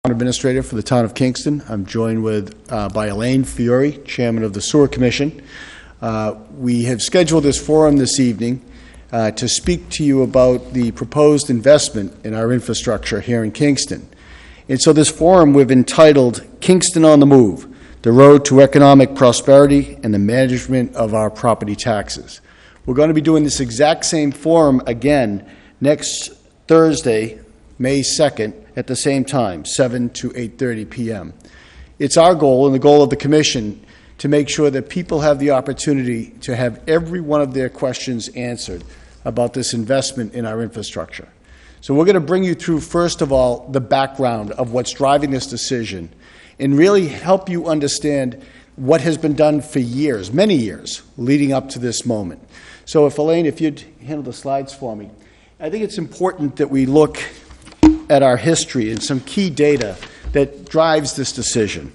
Administrator for the town of Kingston. I'm joined by Elaine Fiore, Chairman of the Sewer Commission. We have scheduled this forum this evening to speak to you about the proposed investment in our infrastructure here in Kingston. And so this forum we've entitled Kingston on the Move, the Road to Economic Prosperity and the Management of Our Property Taxes. We're going to be doing this exact same forum again next Thursday, May 2nd, at the same time, 7 to 8:30 p.m. It's our goal and the goal of the Commission to make sure that people have the opportunity to have every one of their questions answered about this investment in our infrastructure. So we're going to bring you through, first of all, the background of what's driving this decision and really help you understand what has been done for years, many years, leading up to this moment. So Elaine, if you'd handle the slides for me. I think it's important that we look at our history and some key data that drives this decision.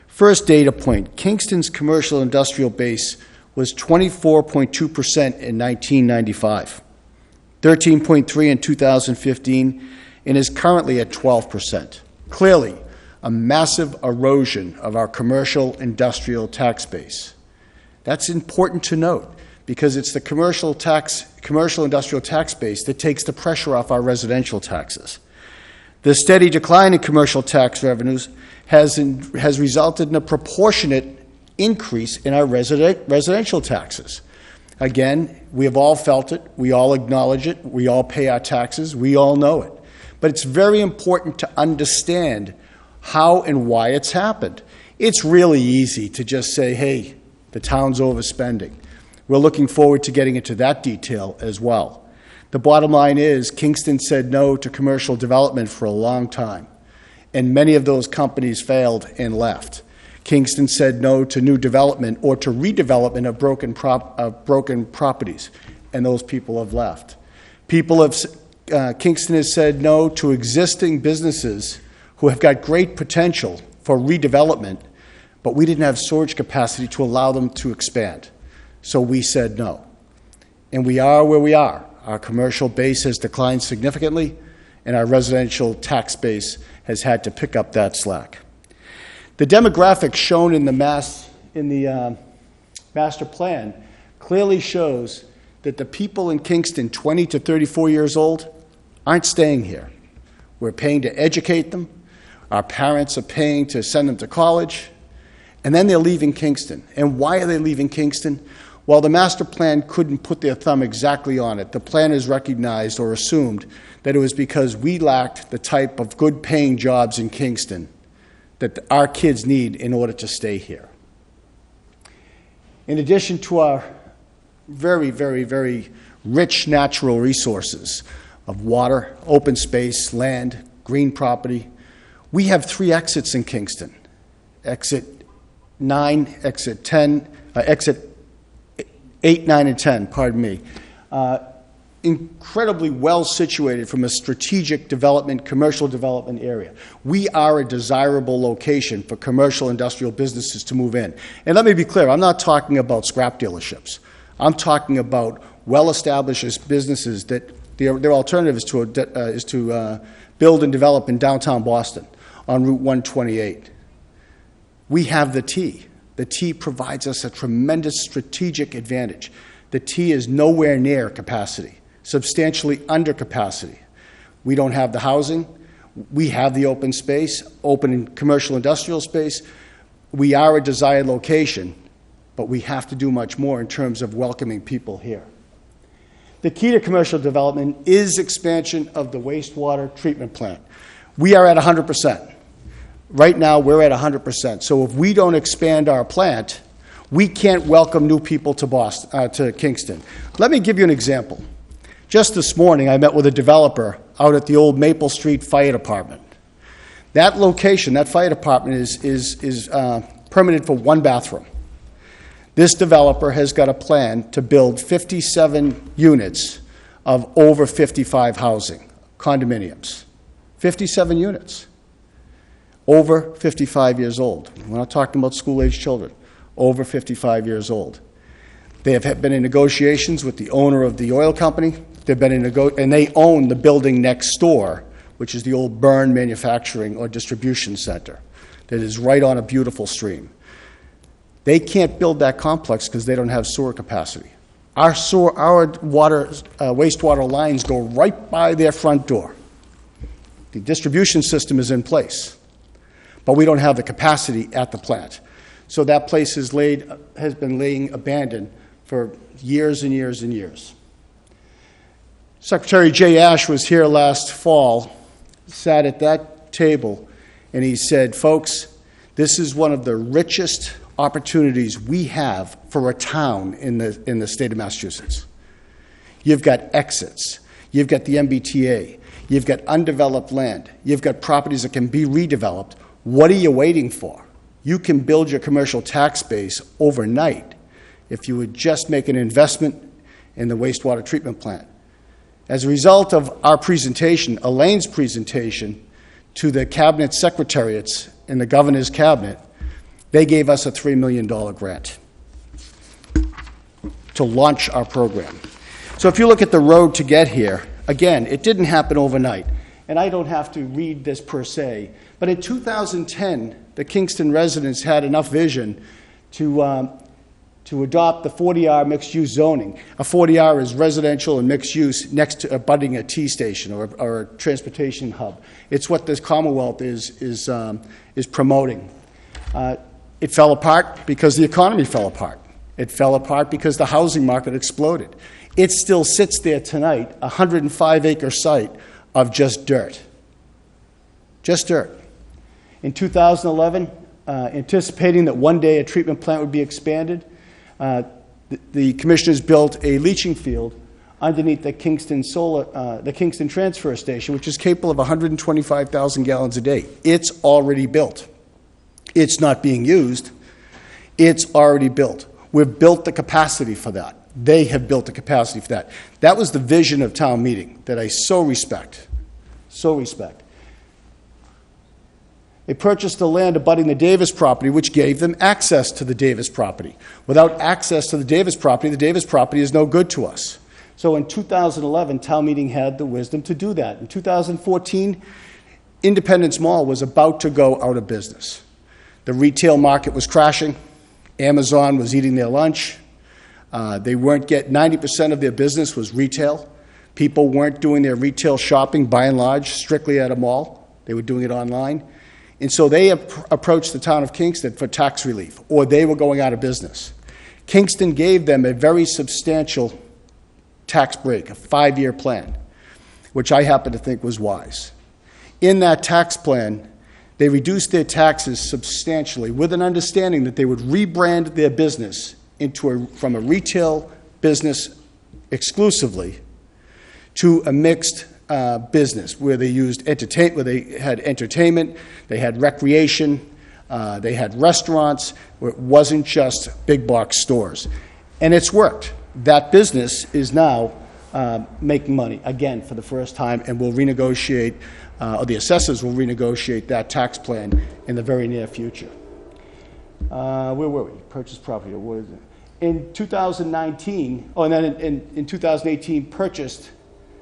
First data point, Kingston's commercial industrial base was 24.2% in 1995, 13.3% in 2015, and is currently at 12%. Clearly, a massive erosion of our commercial industrial tax base. That's important to note because it's the commercial industrial tax base that takes the pressure off our residential taxes. The steady decline in commercial tax revenues has resulted in a proportionate increase in our residential taxes. Again, we have all felt it, we all acknowledge it, we all pay our taxes, we all know it. But it's very important to understand how and why it's happened. It's really easy to just say, hey, the town's overspending. We're looking forward to getting into that detail as well. The bottom line is Kingston said no to commercial development for a long time, and many of those companies failed and left. Kingston said no to new development or to redevelopment of broken properties, and those people have left. Kingston has said no to existing businesses who have got great potential for redevelopment, but we didn't have storage capacity to allow them to expand. So we said no. And we are where we are. Our commercial base has declined significantly, and our residential tax base has had to pick up that slack. The demographics shown in the master plan clearly shows that the people in Kingston 20 to 34 years old aren't staying here. We're paying to educate them. Our parents are paying to send them to college, and then they're leaving Kingston. And why are they leaving Kingston? Well, the master plan couldn't put their thumb exactly on it. The planners recognized or assumed that it was because we lacked the type of good-paying jobs in Kingston that our kids need in order to stay here. In addition to our very, very, very rich natural resources of water, open space, land, green property, we have 3 exits in Kingston. Exit 9, exit 10, exit 8, 9, and 10, pardon me. Incredibly well situated from a strategic development, commercial development area. We are a desirable location for commercial industrial businesses to move in. And let me be clear, I'm not talking about scrap dealerships. I'm talking about well-established businesses that their alternative is to build and develop in downtown Boston on Route 128. We have the T. The T provides us a tremendous strategic advantage. The T is nowhere near capacity, substantially under capacity. We don't have the housing. We have the open space, open and commercial industrial space. We are a desired location, but we have to do much more in terms of welcoming people here. The key to commercial development is expansion of the wastewater treatment plant. We are at 100%. Right now, we're at 100%. So if we don't expand our plant, we can't welcome new people to Kingston. Let me give you an example. Just this morning, I met with a developer out at the old Maple Street Fire Department. That location, that fire department, is permitted for 1 bathroom. This developer has got a plan to build 57 units of over 55 housing, condominiums. 57 units. Over 55 years old. We're not talking about school-age children. Over 55 years old. They have been in negotiations with the owner of the oil company. They've been in and they own the building next door which is the old Byrne Manufacturing or Distribution Center that is right on a beautiful stream. They can't build that complex because they don't have sewer capacity. Our wastewater lines go right by their front door. The distribution system is in place, but we don't have the capacity at the plant. So that place has been laying abandoned for years and years and years. Secretary Jay Ash was here last fall, sat at that table, and he said, folks, this is one of the richest opportunities we have for a town in the state of Massachusetts. You've got exits. You've got the MBTA. You've got undeveloped land. You've got properties that can be redeveloped. What are you waiting for? You can build your commercial tax base overnight if you would just make an investment in the wastewater treatment plant. As a result of our presentation, Elaine's presentation to the cabinet secretariats in the governor's cabinet, they gave us a $3 million grant to launch our program. So if you look at the road to get here, again, it didn't happen overnight. And I don't have to read this per se, but in 2010, the Kingston residents had enough vision to adopt the 40R mixed-use zoning. A 40R is residential and mixed-use next to abutting a T station or a transportation hub. It's what this Commonwealth is promoting. It fell apart because the economy fell apart. It fell apart because the housing market exploded. It still sits there tonight, a 105-acre site of just dirt. Just dirt. In 2011, anticipating that one day a treatment plant would be expanded, the commissioners built a leaching field underneath the Kingston transfer station, which is capable of 125,000 gallons a day. It's already built. It's not being used. It's already built. We've built the capacity for that. They have built the capacity for that. That was the vision of town meeting that I so respect. So respect. They purchased the land abutting the Davis property, which gave them access to the Davis property. Without access to the Davis property is no good to us. So in 2011, town meeting had the wisdom to do that. In 2014, Independence Mall was about to go out of business. The retail market was crashing. Amazon was eating their lunch. They weren't getting 90% of their business was retail. People weren't doing their retail shopping, by and large, strictly at a mall. They were doing it online. And so they approached the town of Kingston for tax relief, or they were going out of business. Kingston gave them a very substantial tax break, a 5-year plan, which I happen to think was wise. In that tax plan, they reduced their taxes substantially with an understanding that they would rebrand their business from a retail business exclusively to a mixed business where they used where they had entertainment, they had recreation, they had restaurants, where it wasn't just big box stores. And it's worked. That business is now making money again for the first time, and will renegotiate, or the assessors will renegotiate that tax plan in the very near future. Where were we? Purchase property. What is it? In 2019, and then in 2018, purchased.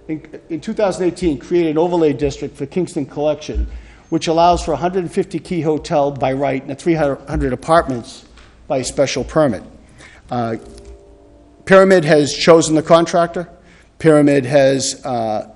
In 2018, created an overlay district for Kingston Collection, which allows for 150 key hotel by right and 300 apartments by special permit. Pyramid has chosen the contractor. Pyramid has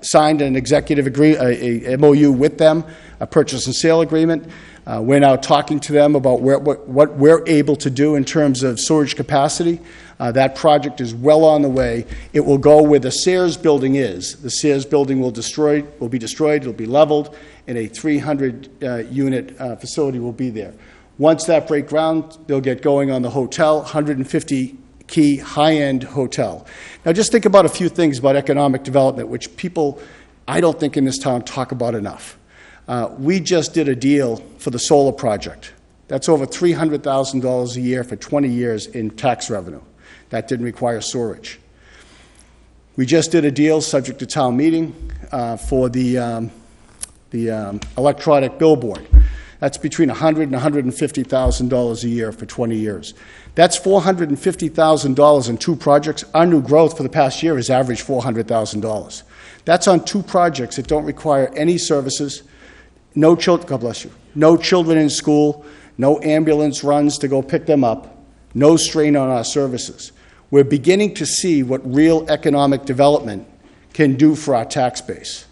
signed an executive a MOU with them, a purchase and sale agreement. We're now talking to them about what we're able to do in terms of storage capacity. That project is well on the way. It will go where the Sears building is. The Sears building will be destroyed, it'll be leveled, and a 300-unit facility will be there. Once that break ground, they'll get going on the hotel, 150-key high-end hotel. Now just think about a few things about economic development, which people, I don't think in this town, talk about enough. We just did a deal for the solar project. That's over $300,000 a year for 20 years in tax revenue. That didn't require storage. We just did a deal subject to town meeting for the electronic billboard. That's between $100,000 and $150,000 a year for 20 years. That's $450,000 in 2 projects. Our new growth for the past year has averaged $400,000. That's on 2 projects that don't require any services, no children, God bless you, no children in school, no ambulance runs to go pick them up, no strain on our services. We're beginning to see what real economic development can do for our tax base.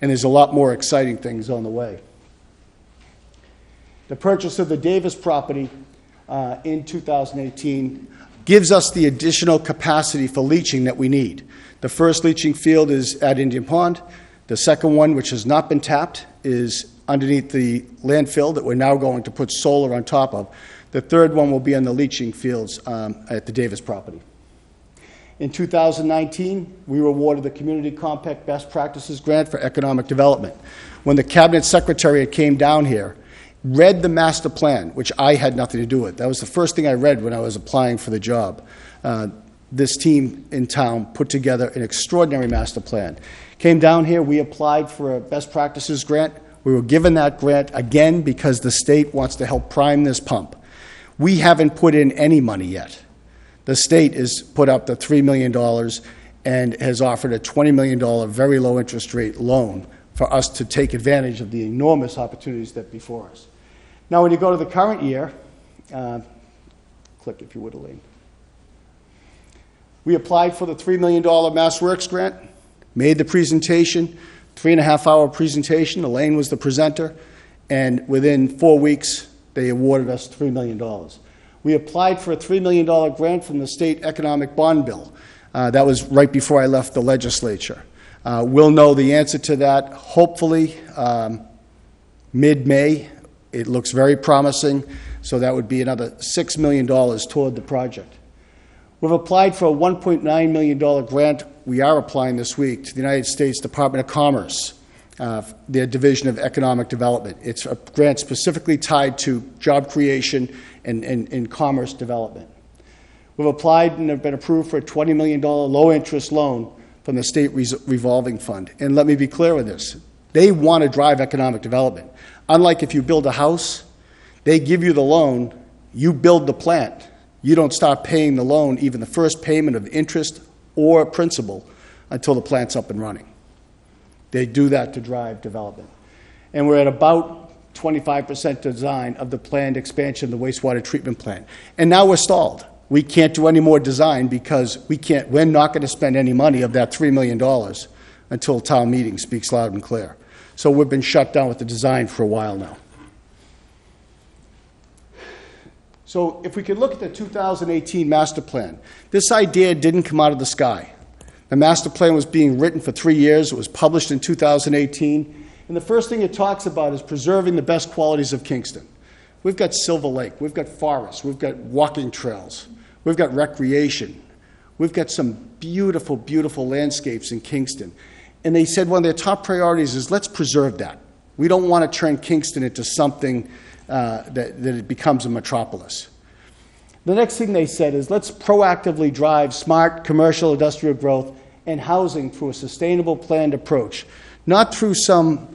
And there's a lot more exciting things on the way. The purchase of the Davis property in 2018 gives us the additional capacity for leaching that we need. The first leaching field is at Indian Pond. The second one, which has not been tapped, is underneath the landfill that we're now going to put solar on top of. The third one will be on the leaching fields at the Davis property. In 2019, we were awarded the Community Compact Best Practices Grant for Economic Development. When the Cabinet Secretary came down here, read the master plan, which I had nothing to do with. That was the first thing I read when I was applying for the job. This team in town put together an extraordinary master plan. Came down here, we applied for a best practices grant. We were given that grant again because the state wants to help prime this pump. We haven't put in any money yet. The state has put up the $3 million and has offered a $20 million very low interest rate loan for us to take advantage of the enormous opportunities that are before us. Now, when you go to the current year, click if you would, Elaine. We applied for the $3 million MassWorks grant, made the presentation, 3.5-hour presentation. Elaine was the presenter, and within 4 weeks, they awarded us $3 million. We applied for a $3 million grant from the state economic bond bill. That was right before I left the legislature. We'll know the answer to that hopefully mid-May. It looks very promising, so that would be another $6 million toward the project. We've applied for a $1.9 million grant. We are applying this week to the United States Department of Commerce, their Division of Economic Development. It's a grant specifically tied to job creation and commerce development. We've applied and have been approved for a $20 million low-interest loan from the State Revolving Fund. And let me be clear with this. They want to drive economic development. Unlike if you build a house, they give you the loan, you build the plant. You don't start paying the loan, even the first payment of interest or principal, until the plant's up and running. They do that to drive development. And we're at about 25% design of the planned expansion of the wastewater treatment plant. And now we're stalled. We can't do any more design because we're not going to spend any money of that $3 million until town meeting speaks loud and clear. So we've been shut down with the design for a while now. So if we could look at the 2018 master plan, this idea didn't come out of the sky. The master plan was being written for 3 years. It was published in 2018. And the first thing it talks about is preserving the best qualities of Kingston. We've got Silver Lake. We've got forests. We've got walking trails. We've got recreation. We've got some beautiful, beautiful landscapes in Kingston. And they said one of their top priorities is let's preserve that. We don't want to turn Kingston into something that it becomes a metropolis. The next thing they said is let's proactively drive smart commercial industrial growth and housing through a sustainable planned approach, not through some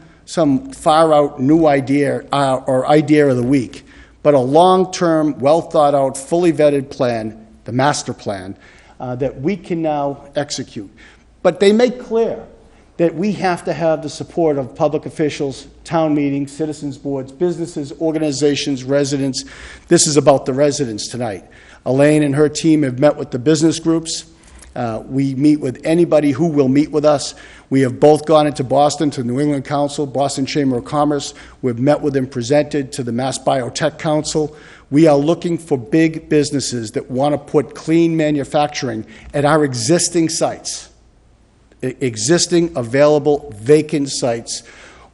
far-out new idea or idea of the week, but a long-term, well-thought-out, fully vetted plan, the master plan, that we can now execute. But they make clear that we have to have the support of public officials, town meetings, citizens boards, businesses, organizations, residents. This is about the residents tonight. Elaine and her team have met with the business groups. We meet with anybody who will meet with us. We have both gone into Boston to New England Council, Boston Chamber of Commerce. We've met with and presented to the Mass Biotech Council. We are looking for big businesses that want to put clean manufacturing at our existing sites. Existing, available, vacant sites,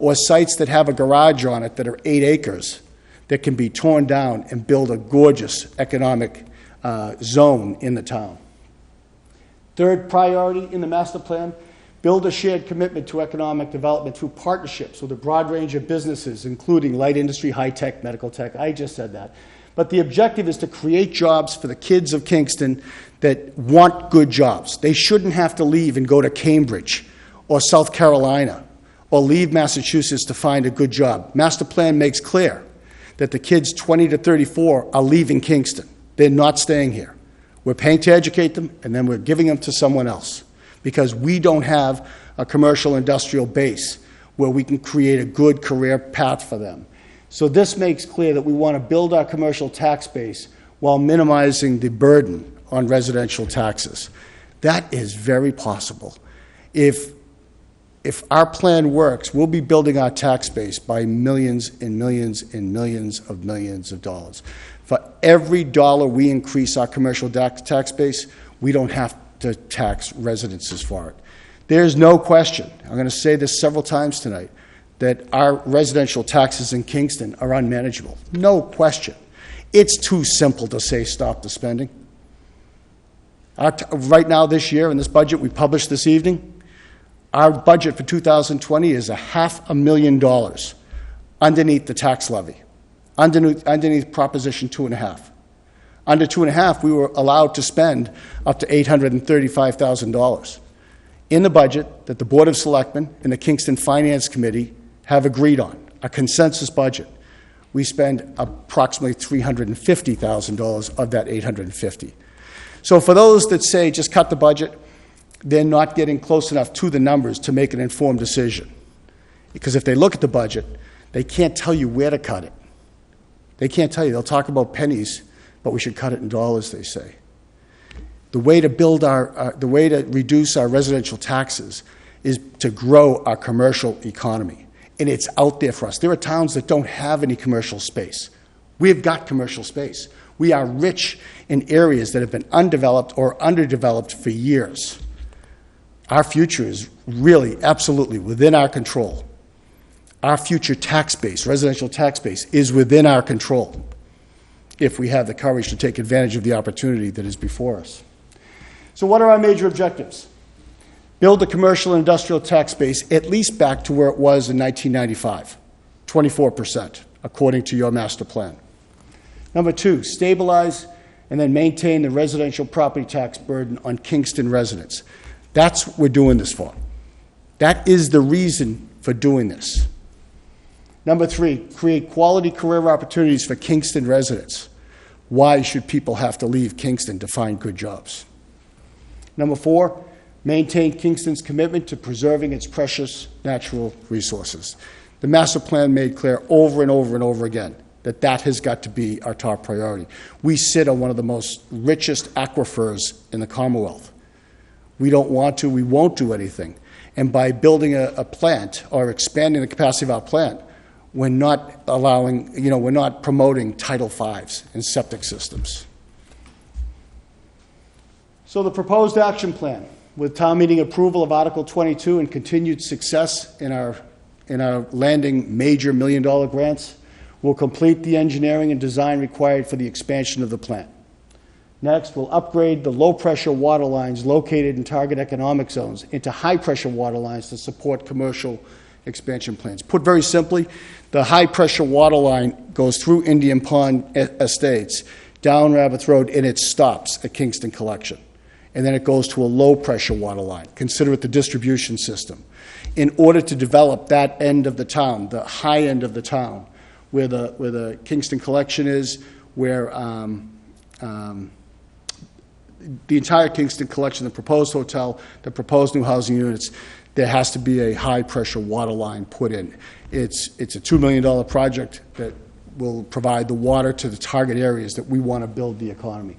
or sites that have a garage on it that are 8 acres that can be torn down and build a gorgeous economic zone in the town. Third priority in the master plan, build a shared commitment to economic development through partnerships with a broad range of businesses, including light industry, high tech, medical tech. I just said that. But the objective is to create jobs for the kids of Kingston that want good jobs. They shouldn't have to leave and go to Cambridge or South Carolina or leave Massachusetts to find a good job. Master plan makes clear that the kids 20 to 34 are leaving Kingston. They're not staying here. We're paying to educate them, and then we're giving them to someone else because we don't have a commercial industrial base where we can create a good career path for them. So this makes clear that we want to build our commercial tax base while minimizing the burden on residential taxes. That is very possible. If our plan works, we'll be building our tax base by millions and millions and millions of dollars. For every dollar we increase our commercial tax base, we don't have to tax residences for it. There's no question, I'm going to say this several times tonight, that our residential taxes in Kingston are unmanageable. No question. It's too simple to say stop the spending. Right now, this year, in this budget we published this evening, our budget for 2020 is $500,000 underneath the tax levy, underneath Proposition 2.5. Under 2.5, we were allowed to spend up to $835,000. In the budget that the Board of Selectmen and the Kingston Finance Committee have agreed on, a consensus budget, we spend approximately $350,000 of that $850,000. So for those that say just cut the budget, they're not getting close enough to the numbers to make an informed decision. Because if they look at the budget, they can't tell you where to cut it. They can't tell you. They'll talk about pennies, but we should cut it in dollars, they say. The way to the way to reduce our residential taxes is to grow our commercial economy. And it's out there for us. There are towns that don't have any commercial space. We've got commercial space. We are rich in areas that have been undeveloped or underdeveloped for years. Our future is really, absolutely within our control. Our future tax base, residential tax base, is within our control if we have the courage to take advantage of the opportunity that is before us. So what are our major objectives? Build a commercial and industrial tax base at least back to where it was in 1995, 24%, according to your master plan. Number 2, stabilize and then maintain the residential property tax burden on Kingston residents. That's what we're doing this for. That is the reason for doing this. Number 3, create quality career opportunities for Kingston residents. Why should people have to leave Kingston to find good jobs? Number 4, maintain Kingston's commitment to preserving its precious natural resources. The master plan made clear over and over and over again that that has got to be our top priority. We sit on one of the most richest aquifers in the Commonwealth. We don't want to, we won't do anything. And by building a plant or expanding the capacity of our plant, we're not allowing, we're not promoting Title V's and septic systems. So the proposed action plan, with town meeting approval of Article 22 and continued success in our landing major $1 million grants, will complete the engineering and design required for the expansion of the plant. Next, we'll upgrade the low-pressure water lines located in target economic zones into high-pressure water lines to support commercial expansion plans. Put very simply, the high-pressure water line goes through Indian Pond Estates, down Rabbits Road, and it stops at Kingston Collection. And then it goes to a low-pressure water line. Consider it the distribution system. In order to develop that end of the town, the high end of the town, where the Kingston Collection is, where the entire Kingston Collection, the proposed hotel, the proposed new housing units, there has to be a high-pressure water line put in. It's a $2 million project that will provide the water to the target areas that we want to build the economy.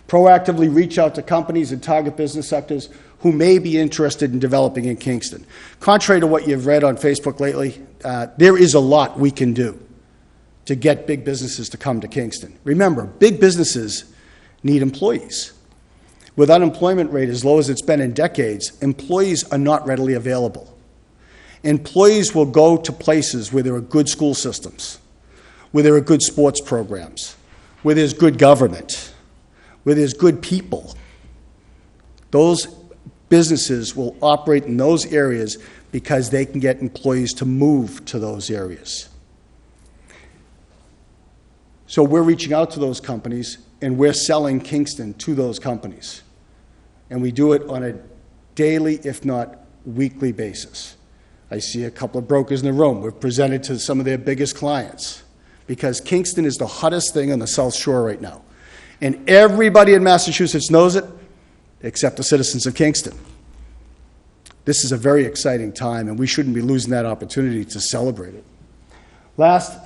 Proactively reach out to companies and target business sectors who may be interested in developing in Kingston. Contrary to what you've read on Facebook lately, there is a lot we can do to get big businesses to come to Kingston. Remember, big businesses need employees. With unemployment rate as low as it's been in decades, employees are not readily available. Employees will go to places where there are good school systems, where there are good sports programs, where there's good government, where there's good people. Those businesses will operate in those areas because they can get employees to move to those areas. So we're reaching out to those companies and we're selling Kingston to those companies. And we do it on a daily, if not weekly basis. I see a couple of brokers in the room. We've presented to some of their biggest clients because Kingston is the hottest thing on the South Shore right now. And everybody in Massachusetts knows it except the citizens of Kingston. This is a very exciting time, and we shouldn't be losing that opportunity to celebrate it. Last,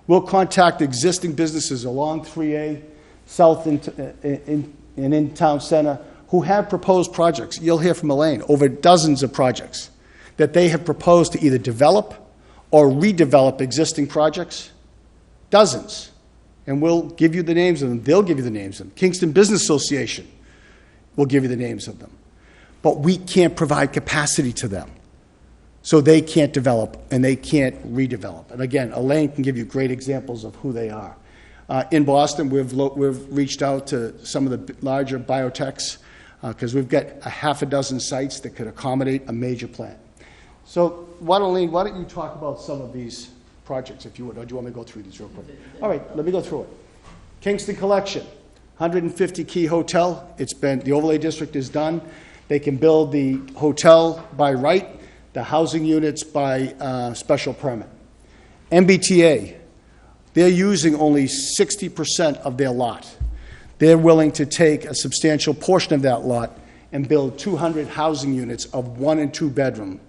we'll contact existing businesses along 3A, south and in Town Center, who have proposed projects. You'll hear from Elaine, over dozens of projects that they have proposed to either develop or redevelop existing projects. Dozens. And we'll give you the names of them. They'll give you the names of them. Kingston Business Association will give you the names of them. But we can't provide capacity to them. So they can't develop and they can't redevelop. And again, Elaine can give you great examples of who they are. In Boston, we've reached out to some of the larger biotechs because we've got a half a dozen sites that could accommodate a major plant. So, Elaine, why don't you talk about some of these projects, if you would, or do you want me to go through these real quick? All right, let me go through it. Kingston Collection, 150 key hotel. The overlay district is done. They can build the hotel by right, the housing units by special permit. MBTA, they're using only 60% of their lot. They're willing to take a substantial portion of that lot and build 200 housing units of 1 and 2 bedroom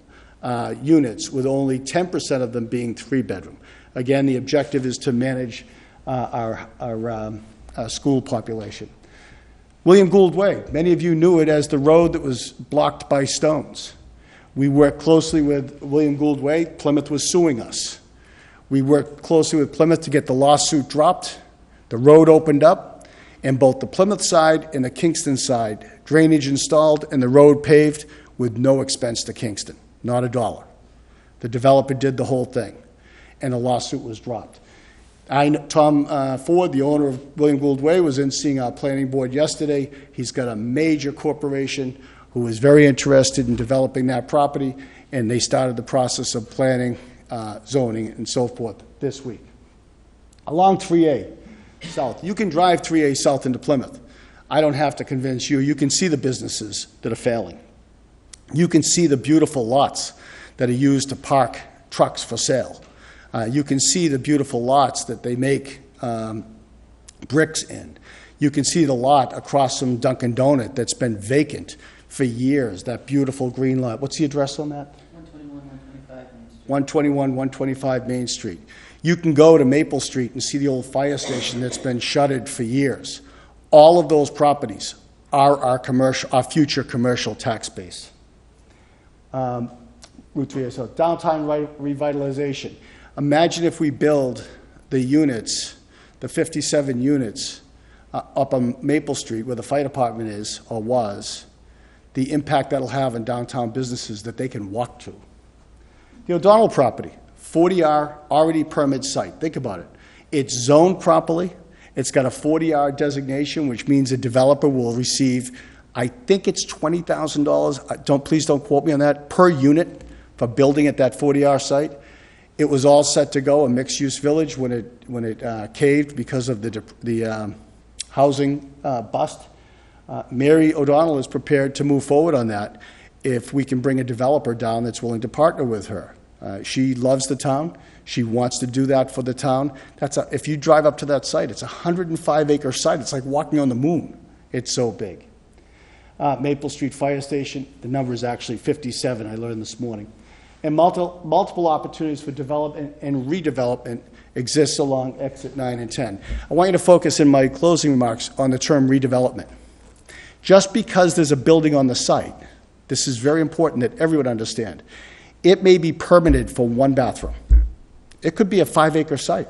units, with only 10% of them being 3-bedroom. Again, the objective is to manage our school population. William Gould Way, many of you knew it as the road that was blocked by stones. We worked closely with William Gould Way. Plymouth was suing us. We worked closely with Plymouth to get the lawsuit dropped. The road opened up, and both the Plymouth side and the Kingston side, drainage installed and the road paved with no expense to Kingston. Not a dollar. The developer did the whole thing, and the lawsuit was dropped. Tom Ford, the owner of William Gould Way, was in seeing our planning board yesterday. He's got a major corporation who is very interested in developing that property, and they started the process of planning, zoning, and so forth this week. Along 3A South, you can drive 3A South into Plymouth. I don't have to convince you. You can see the businesses that are failing. You can see the beautiful lots that are used to park trucks for sale. You can see the beautiful lots that they make bricks in. You can see the lot across from Dunkin' Donut that's been vacant for years, that beautiful green lot. What's the address on that? 121, 125 Main Street. You can go to Maple Street and see the old fire station that's been shuttered for years. All of those properties are our future commercial tax base. Route 3, so downtown revitalization. Imagine if we build the units, the 57 units up on Maple Street where the fire department is or was, the impact that'll have on downtown businesses that they can walk to. The O'Donnell property, 40R already permit site. Think about it. It's zoned properly. It's got a 40R designation, which means a developer will receive, I think it's $20,000. Please don't quote me on that, per unit for building at that 40R site. It was all set to go, a mixed-use village, when it caved because of the housing bust. Mary O'Donnell is prepared to move forward on that if we can bring a developer down that's willing to partner with her. She loves the town. She wants to do that for the town. If you drive up to that site, it's a 105-acre site. It's like walking on the moon. It's so big. Maple Street Fire Station, the number is actually 57, I learned this morning. And multiple opportunities for development and redevelopment exists along exit 9 and 10. I want you to focus in my closing remarks on the term redevelopment. Just because there's a building on the site, this is very important that everyone understand, it may be permitted for 1 bathroom. It could be a 5-acre site.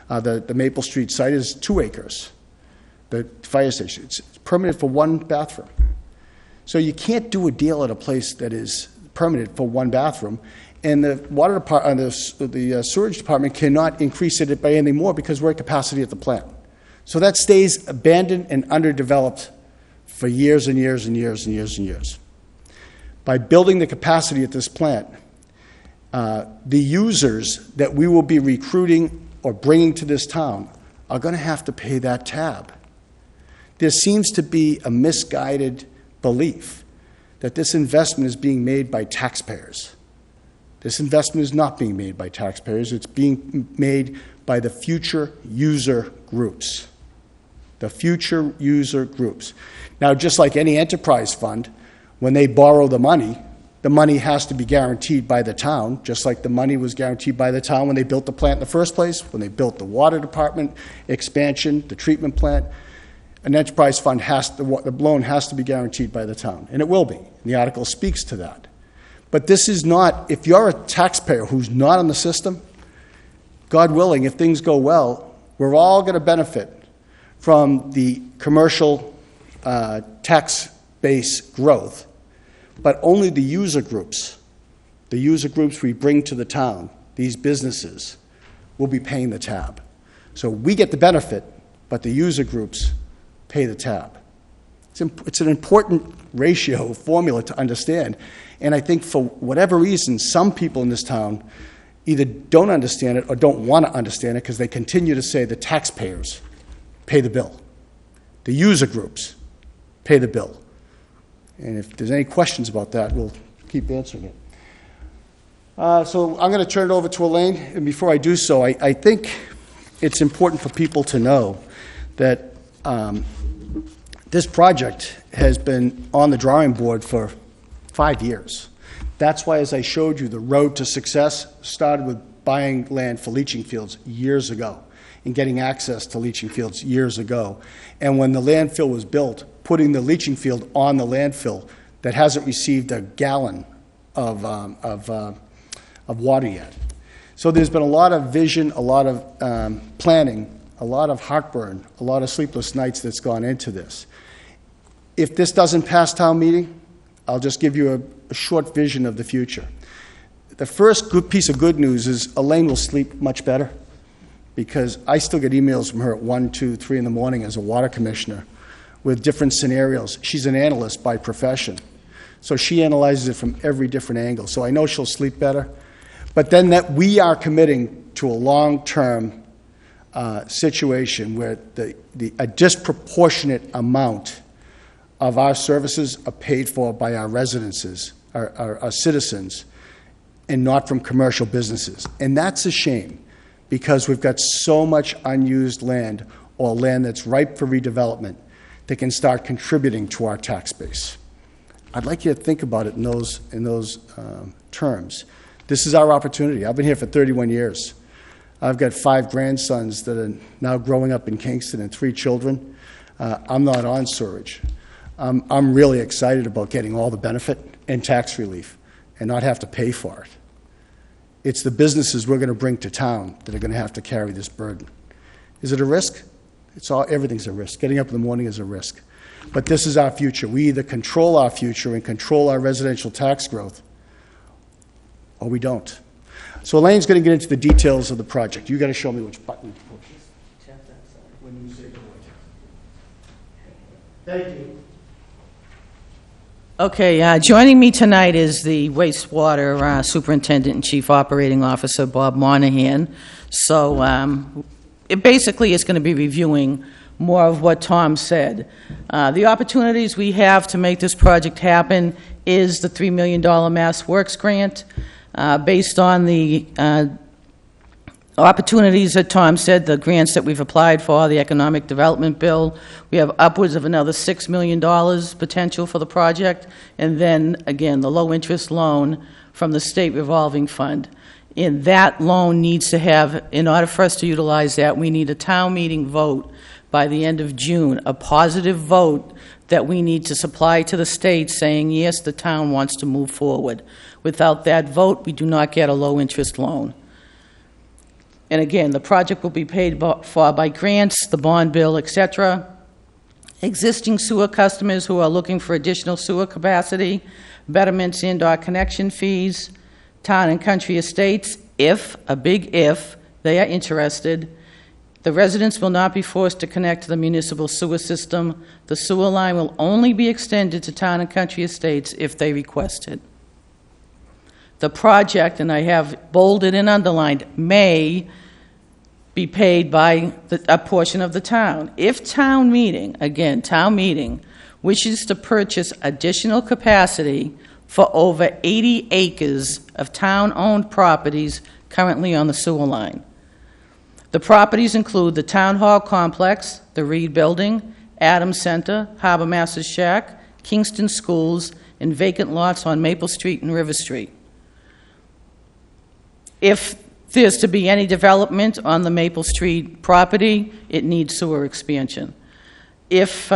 The Maple Street site is 2 acres. The fire station, it's permitted for 1 bathroom. So you can't do a deal at a place that is permitted for 1 bathroom, and the water department, the sewage department cannot increase it by any more because we're at capacity at the plant. So that stays abandoned and underdeveloped for years and years and years and years and years. By building the capacity at this plant, the users that we will be recruiting or bringing to this town are going to have to pay that tab. There seems to be a misguided belief that this investment is being made by taxpayers. This investment is not being made by taxpayers. It's being made by the future user groups. The future user groups. Now, just like any enterprise fund, When they borrow the money has to be guaranteed by the town, just like the money was guaranteed by the town when they built the plant in the first place, when they built the water department expansion, the treatment plant. An enterprise fund the loan has to be guaranteed by the town, and it will be. The article speaks to that. But this is not, if you're a taxpayer who's not on the system, God willing, if things go well, we're all going to benefit from the commercial tax base growth, but only the user groups we bring to the town, these businesses, will be paying the tab. So we get the benefit, but the user groups pay the tab. It's an important ratio formula to understand, and I think for whatever reason, some people in this town either don't understand it or don't want to understand it because they continue to say the taxpayers pay the bill. The user groups pay the bill. And if there's any questions about that, we'll keep answering it. So I'm going to turn it over to Elaine, and before I do so, I think it's important for people to know that this project has been on the drawing board for 5 years. That's why, as I showed you, the road to success started with buying land for leaching fields years ago and getting access to leaching fields years ago. And when the landfill was built, putting the leaching field on the landfill that hasn't received a gallon of water yet. So there's been a lot of vision, a lot of planning, a lot of heartburn, a lot of sleepless nights that's gone into this. If this doesn't pass town meeting, I'll just give you a short vision of the future. The first good piece of good news is Elaine will sleep much better, because I still get emails from her at 1, 2, 3 in the morning as a water commissioner with different scenarios. She's an analyst by profession, so she analyzes it from every different angle. So I know she'll sleep better. But then that we are committing to a long-term situation where a disproportionate amount of our services are paid for by our residences, our citizens, and not from commercial businesses. And that's a shame, because we've got so much unused land, or land that's ripe for redevelopment, that can start contributing to our tax base. I'd like you to think about it in those terms. This is our opportunity. I've been here for 31 years. I've got 5 grandsons that are now growing up in Kingston and 3 children. I'm not on sewerage. I'm really excited about getting all the benefit and tax relief and not have to pay for it. It's the businesses we're going to bring to town that are going to have to carry this burden. Is it a risk? Everything's a risk. Getting up in the morning is a risk. But this is our future. We either control our future and control our residential tax growth, or we don't. So Elaine's going to get into the details of the project. You got to show me which button to push. When you say go. Thank you. Okay, joining me tonight is the wastewater superintendent and chief operating officer, Bob Monahan. So it basically is going to be reviewing more of what Tom said. The opportunities we have to make this project happen is the $3 million Mass Works grant. Based on the opportunities that Tom said, the grants that we've applied for, the economic development bill, we have upwards of another $6 million potential for the project, and then, again, the low-interest loan from the state revolving fund. And that loan needs to have, in order for us to utilize that, we need a town meeting vote by the end of June, a positive vote that we need to supply to the state saying, yes, the town wants to move forward. Without that vote, we do not get a low-interest loan. And again, the project will be paid for by grants, the bond bill, etc. Existing sewer customers who are looking for additional sewer capacity, betterments and/or connection fees, town and country estates, a big if, they are interested. The residents will not be forced to connect to the municipal sewer system. The sewer line will only be extended to town and country estates if they request it. The project, and I have bolded and underlined, may be paid by a portion of the town. If town meeting, again, town meeting, wishes to purchase additional capacity for over 80 acres of town-owned properties currently on the sewer line. The properties include the Town Hall Complex, the Reed Building, Adams Center, Harbor Master's Shack, Kingston Schools, and vacant lots on Maple Street and River Street. If there's to be any development on the Maple Street property, it needs sewer expansion. If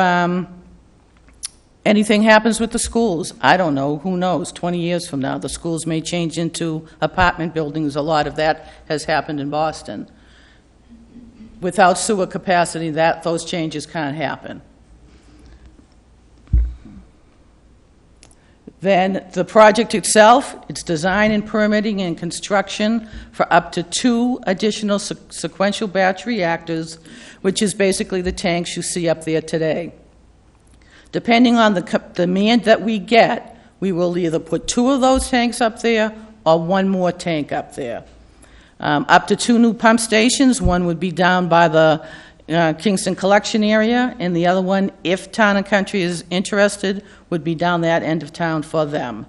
anything happens with the schools, I don't know, who knows, 20 years from now, the schools may change into apartment buildings. A lot of that has happened in Boston. Without sewer capacity, those changes can't happen. Then the project itself, its design and permitting and construction for up to 2 additional sequential batch reactors, which is basically the tanks you see up there today. Depending on the demand that we get, we will either put 2 of those tanks up there or 1 more tank up there. Up to 2 new pump stations. One would be down by the Kingston collection area, and the other one, if Town and Country is interested, would be down that end of town for them.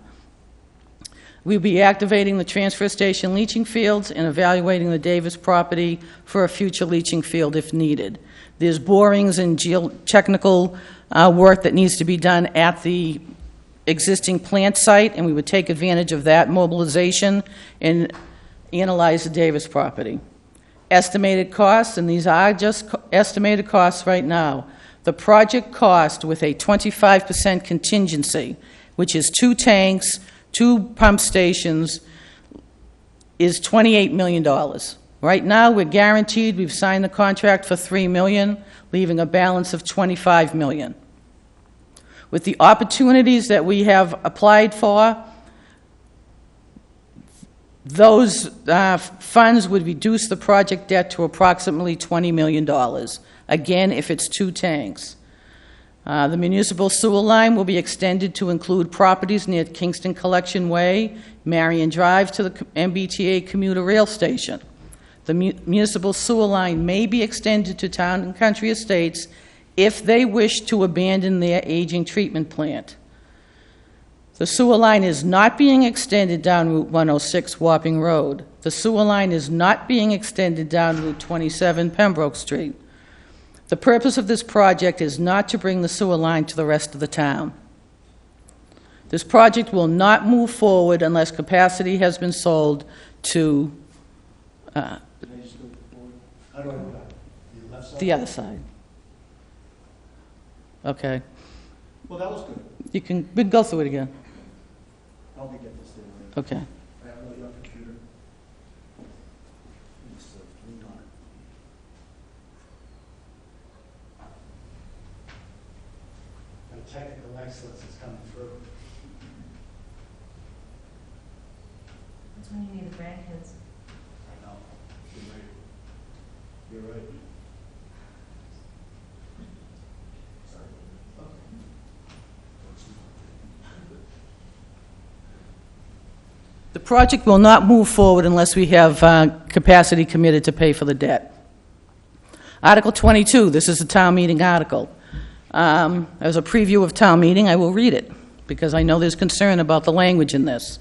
We'll be activating the transfer station leaching fields and evaluating the Davis property for a future leaching field if needed. There's borings and geotechnical work that needs to be done at the existing plant site, and we would take advantage of that mobilization and analyze the Davis property. Estimated costs, and these are just estimated costs right now. The project cost with a 25% contingency, which is 2 tanks, 2 pump stations, is $28 million. Right now, we're guaranteed, we've signed the contract for $3 million, leaving a balance of $25 million. With the opportunities that we have applied for, those funds would reduce the project debt to approximately $20 million. Again, if it's 2 tanks. The municipal sewer line will be extended to include properties near Kingston Collection Way, Marion Drive to the MBTA commuter rail station. The municipal sewer line may be extended to Town and Country Estates if they wish to abandon their aging treatment plant. The sewer line is not being extended down Route 106 Wapping Road. The sewer line is not being extended down Route 27 Pembroke Street. The purpose of this project is not to bring the sewer line to the rest of the town. This project will not move forward unless capacity has been sold to the other side. Okay. Well, that was good. We can go through it again. I'll be getting this thing later. Okay. I have another computer. Just, lean on it. And technical excellence is coming through. That's when you need the grandkids. I know. You're right. You're right. Sorry. The project will not move forward unless we have capacity committed to pay for the debt. Article 22, this is a town meeting article. As a preview of town meeting, I will read it, because I know there's concern about the language in this.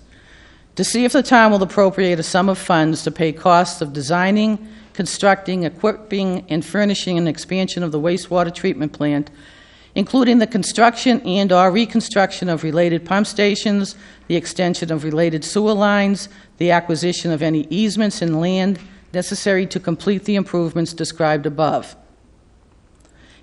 To see if the town will appropriate a sum of funds to pay costs of designing, constructing, equipping, and furnishing an expansion of the wastewater treatment plant, including the construction and/or reconstruction of related pump stations, the extension of related sewer lines, the acquisition of any easements and land necessary to complete the improvements described above,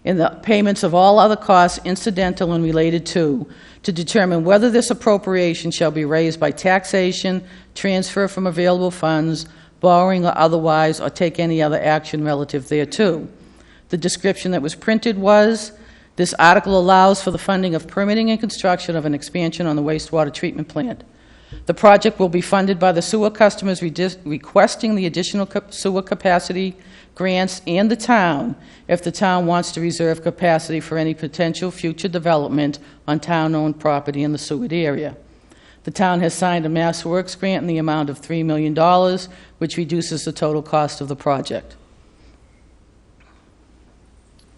and the payments of all other costs incidental and related to determine whether this appropriation shall be raised by taxation, transfer from available funds, borrowing or otherwise, or take any other action relative thereto. The description that was printed was, this article allows for the funding of permitting and construction of an expansion on the wastewater treatment plant. The project will be funded by the sewer customers requesting the additional sewer capacity grants and the town if the town wants to reserve capacity for any potential future development on town-owned property in the sewered area. The town has signed a Mass Works grant in the amount of $3 million, which reduces the total cost of the project.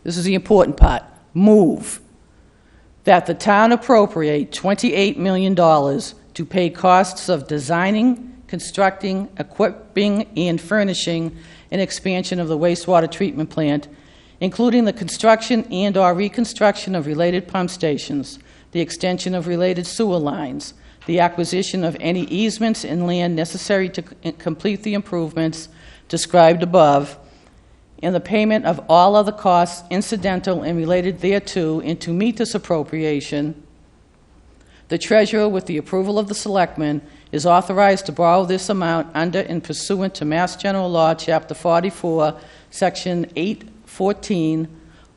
This is the important part. Move that the town appropriate $28 million to pay costs of designing, constructing, equipping, and furnishing an expansion of the wastewater treatment plant, including the construction and/or reconstruction of related pump stations, the extension of related sewer lines, the acquisition of any easements in land necessary to complete the improvements described above, and the payment of all other costs incidental and related thereto, and to meet this appropriation, the treasurer, with the approval of the selectmen, is authorized to borrow this amount under and pursuant to Mass General Law, Chapter 44, Section 814,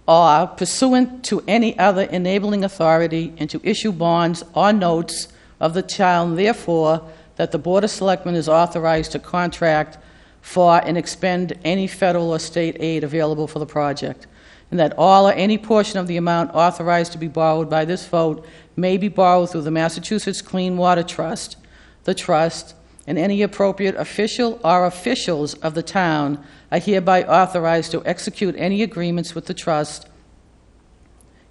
or pursuant to any other enabling authority, and to issue bonds or notes of the town, therefore, that the Board of Selectmen is authorized to contract for and expend any federal or state aid available for the project, and that all or any portion of the amount authorized to be borrowed by this vote may be borrowed through the Massachusetts Clean Water Trust, the trust, and any appropriate official or officials of the town are hereby authorized to execute any agreements with the trust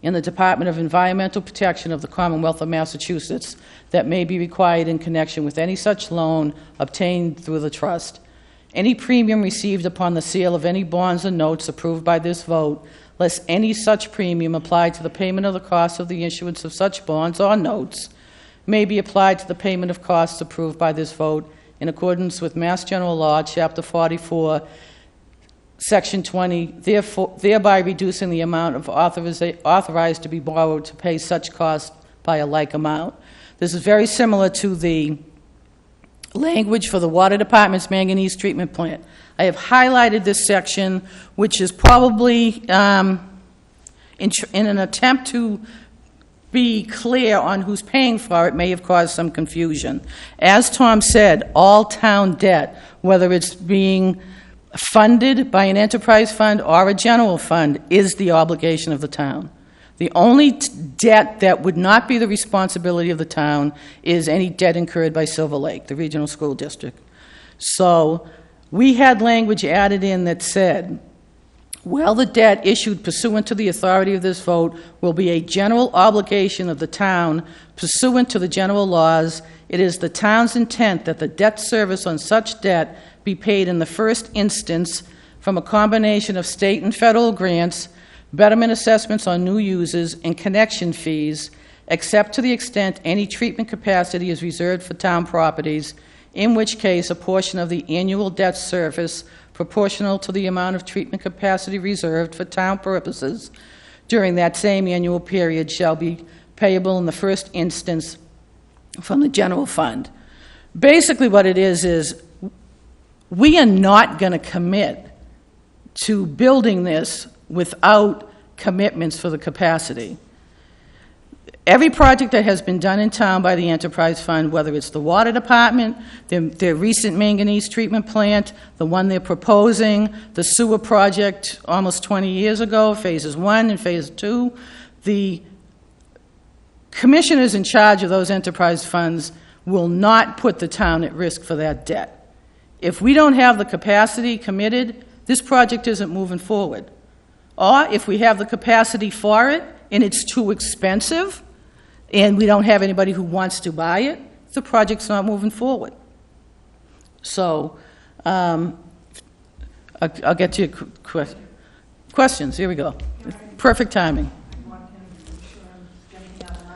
in the Department of Environmental Protection of the Commonwealth of Massachusetts that may be required in connection with any such loan obtained through the trust. Any premium received upon the sale of any bonds or notes approved by this vote, less any such premium applied to the payment of the cost of the issuance of such bonds or notes, may be applied to the payment of costs approved by this vote in accordance with Mass General Law, Chapter 44, Section 20, thereby reducing the amount of authorized to be borrowed to pay such costs by a like amount. This is very similar to the language for the Water Department's manganese treatment plant. I have highlighted this section, which is probably in an attempt to be clear on who's paying for it, may have caused some confusion. As Tom said, all town debt, whether it's being funded by an enterprise fund or a general fund, is the obligation of the town. The only debt that would not be the responsibility of the town is any debt incurred by Silver Lake, the regional school district. So we had language added in that said, well, the debt issued pursuant to the authority of this vote will be a general obligation of the town pursuant to the general laws. It is the town's intent that the debt service on such debt be paid in the first instance from a combination of state and federal grants, betterment assessments on new users, and connection fees, except to the extent any treatment capacity is reserved for town properties, in which case a portion of the annual debt service proportional to the amount of treatment capacity reserved for town purposes during that same annual period shall be payable in the first instance from the general fund. Basically what it is we are not going to commit to building this without commitments for the capacity. Every project that has been done in town by the Enterprise Fund, whether it's the Water Department, their recent manganese treatment plant, the one they're proposing, the sewer project almost 20 years ago, phases 1 and phase 2, the commissioners in charge of those enterprise funds will not put the town at risk for that debt. If we don't have the capacity committed, this project isn't moving forward. Or if we have the capacity for it and it's too expensive and we don't have anybody who wants to buy it, the project's not moving forward. So I'll get to your questions. Here we go. Perfect timing. I want him to make sure I'm getting out of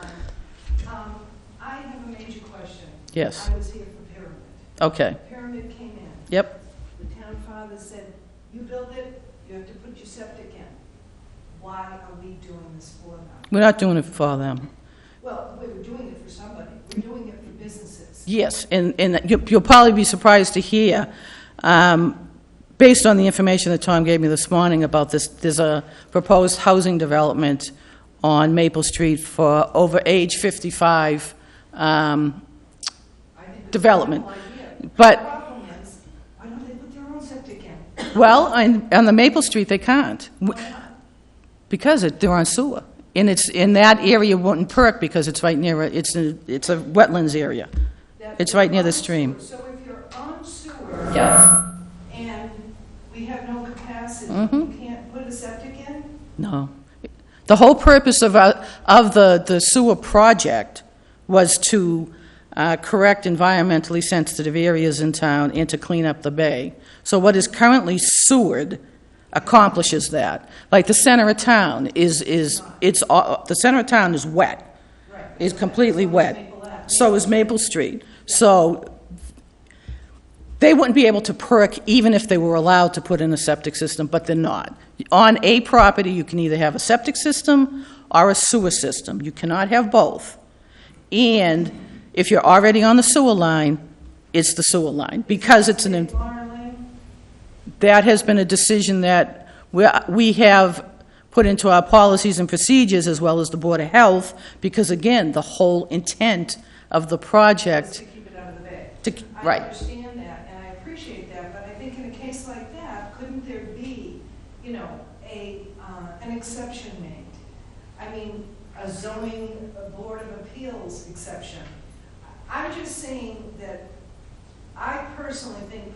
line. I have a major question. Yes. I was here for Pyramid. Okay. Pyramid came in. Yep. The town father said, you build it, you have to put your septic in. Why are we doing this for them? We're not doing it for them. Well, we were doing it for somebody. We're doing it for businesses. Yes, and you'll probably be surprised to hear, based on the information that Tom gave me this morning about this, there's a proposed housing development on Maple Street for over age 55 development. But, The problem is, why don't they put their own septic in? well, on the Maple Street, they can't, Why not? because they're on sewer. And it's in that area wouldn't perk because it's right near, it's a wetlands area. It's right near the stream. So if you're on sewer. Yeah. And we have no capacity, Mhm. you can't put a septic in? No. The whole purpose of the sewer project was to correct environmentally sensitive areas in town and to clean up the bay. So what is currently sewered accomplishes that. Like the center of town the center of town is wet. Right. is completely wet. Maple Ave. So is Maple Street. So they wouldn't be able to perk even if they were allowed to put in a septic system, but they're not. On a property, you can either have a septic system or a sewer system. You cannot have both. And if you're already on the sewer line, it's the sewer line, because it's an... Bar Lane? That has been a decision that we have put into our policies and procedures, as well as the Board of Health, because again, the whole intent of the project... To keep it out of the bay. Right. I understand that, and I appreciate that, but I think in a case like that, couldn't there be, an exception made? I mean, a zoning board of appeals exception. I'm just saying that I personally think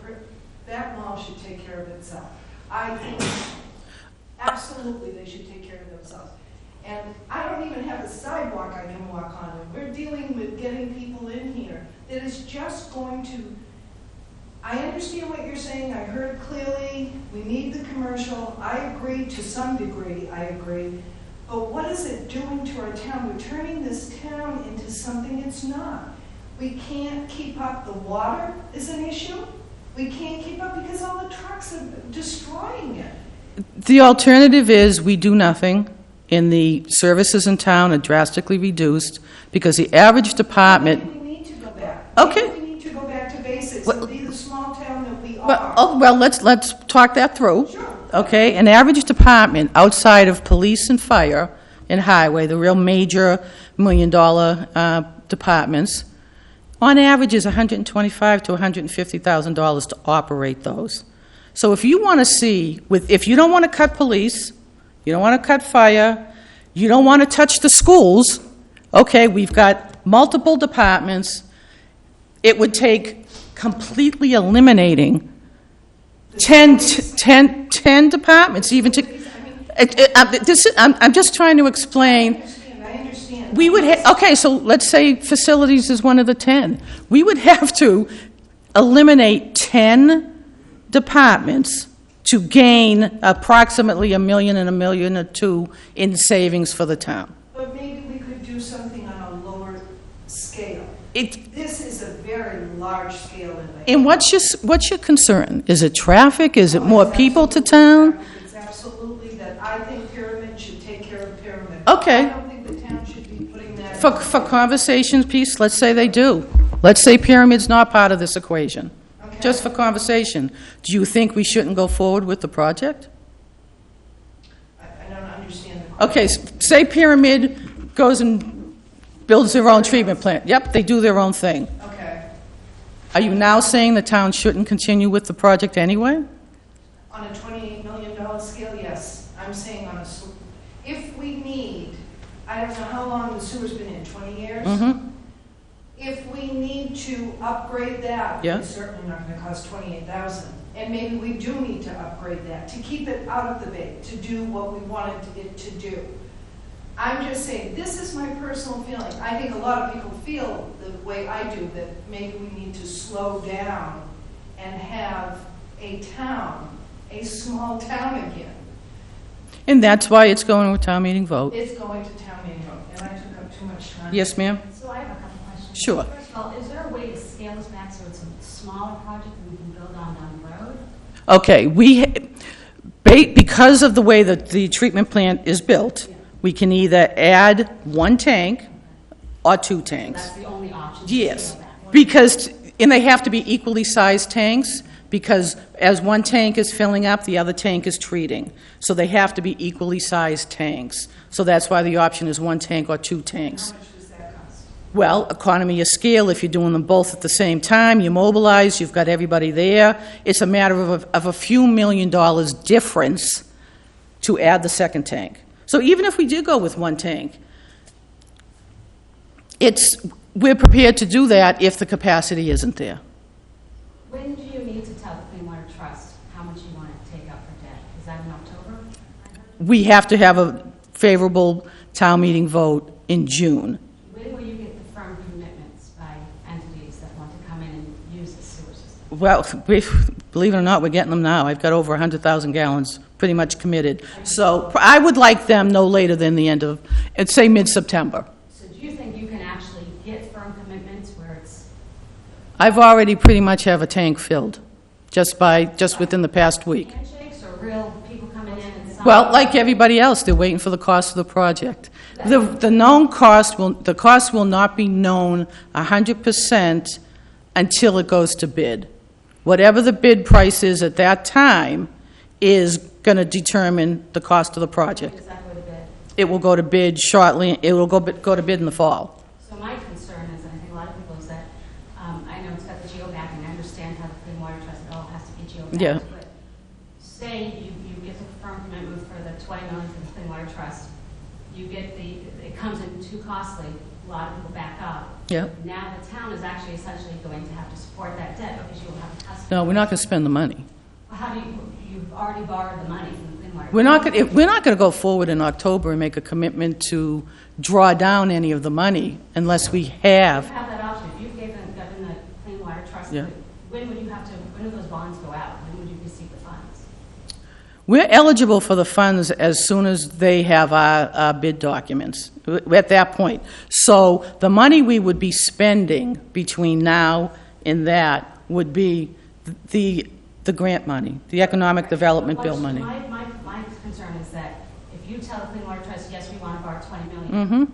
that mall should take care of itself. I think absolutely they should take care of themselves. And I don't even have a sidewalk I can walk on. And we're dealing with getting people in here that is just going to, I understand what you're saying, I heard clearly, we need the commercial, I agree to some degree, I agree, but what is it doing to our town? We're turning this town into something it's not. We can't keep up, the water is an issue, we can't keep up because all the trucks are destroying it. The alternative is we do nothing, and the services in town are drastically reduced, because the average department... Maybe we need to go back. Okay. Maybe we need to go back to basics Well- and be the small town that we Well, are. let's talk that through. Sure. Okay, an average department outside of police and fire and highway, the real major $1 million departments, on average is $125,000 to $150,000 to operate those. So if you want to see, if you don't want to cut police, you don't want to cut fire, you don't want to touch the schools, okay, we've got multiple departments. It would take completely eliminating 10 departments, even to... I'm just trying to explain. I understand. We would okay, so let's say facilities is one of the 10. We would have to eliminate 10 departments to gain approximately $1 million and $1 million or $2 million in savings for the town. But maybe we could do something on a lower scale. This is a very large scale in the... And what's your concern? Is it traffic? Is it more people to town? It's absolutely that I think Pyramid should take care of Pyramid. Okay. I don't think the town should be putting that... For conversation piece, let's say they do. Let's say Pyramid's not part of this equation. Okay. Just for conversation. Do you think we shouldn't go forward with the project? I don't understand the... Okay, say Pyramid goes and builds their own treatment plant. Yep, they do their own thing. Okay. Are you now saying the town shouldn't continue with the project anyway? On a $28 million scale, yes. I'm saying if we need, I don't know how long the sewer's been in, 20 years? Mm-hmm. If we need to upgrade that, Yeah. it's certainly not going to cost $28,000. And maybe we do need to upgrade that to keep it out of the bay, to do what we wanted it to do. I'm just saying, this is my personal feeling. I think a lot of people feel the way I do, that maybe we need to slow down and have a town, a small town again. And that's why it's going to a town meeting vote. It's going to town meeting vote, and I took up too much time. Yes, ma'am? So I have a couple questions. Sure. First of all, is there a way to scale this back so it's a smaller project that we can build on down the road? Okay, because of the way that the treatment plant is built, we can either add one tank or two tanks. That's the only option. to Yes, scale back. because, and they have to be equally sized tanks, because as one tank is filling up, the other tank is treating. So they have to be equally sized tanks. So that's why the option is one tank or two tanks. How much does that cost? Well, economy of scale, if you're doing them both at the same time, you mobilize, you've got everybody there. It's a matter of a few $1 million difference to add the second tank. So even if we did go with one tank, we're prepared to do that if the capacity isn't there. When do you need to tell the Clean Water Trust how much you want to take up for debt? Is that in October? We have to have a favorable town meeting vote in June. When will you get the firm commitments by entities that want to come in and use the sewer system? Well, believe it or not, we're getting them now. I've got over 100,000 gallons pretty much committed. So I would like them no later than the end of, say, mid-September. So do you think you can I've already pretty much have a tank filled, just within the past week. Handshakes or real people coming in and signing? Well, like everybody else, they're waiting for the cost of the project. The cost will not be known 100% until it goes to bid. Whatever the bid price is at that time is going to determine the cost of the project. Is that what it is? It will go to bid shortly, it will go to bid in the fall. So my concern is, and I think a lot of people, is that, I know it's got the geobacking, I understand how the Clean Water Trust, it all has to be geobacked. Yeah. But say you get the firm commitment for the 20 million for the Clean Water Trust, you get it comes in too costly, a lot of people back up. Yeah. Now the town is actually essentially going to have to support that debt because you will have a customer. No, we're not going to spend the money. Well, how do you've already borrowed the money from the Clean Water? We're not going to go forward in October and make a commitment to draw down any of the money unless we You have. have that option. If you've given the Clean Water Trust, Yeah. when do those bonds go out? When would you receive the funds? We're eligible for the funds as soon as they have our bid documents, at that point. So the money we would be spending between now and that would be the grant money, the economic development bill money. My concern is that if you tell the Clean Water Trust, yes, we want to borrow 20 million, Mm-hmm.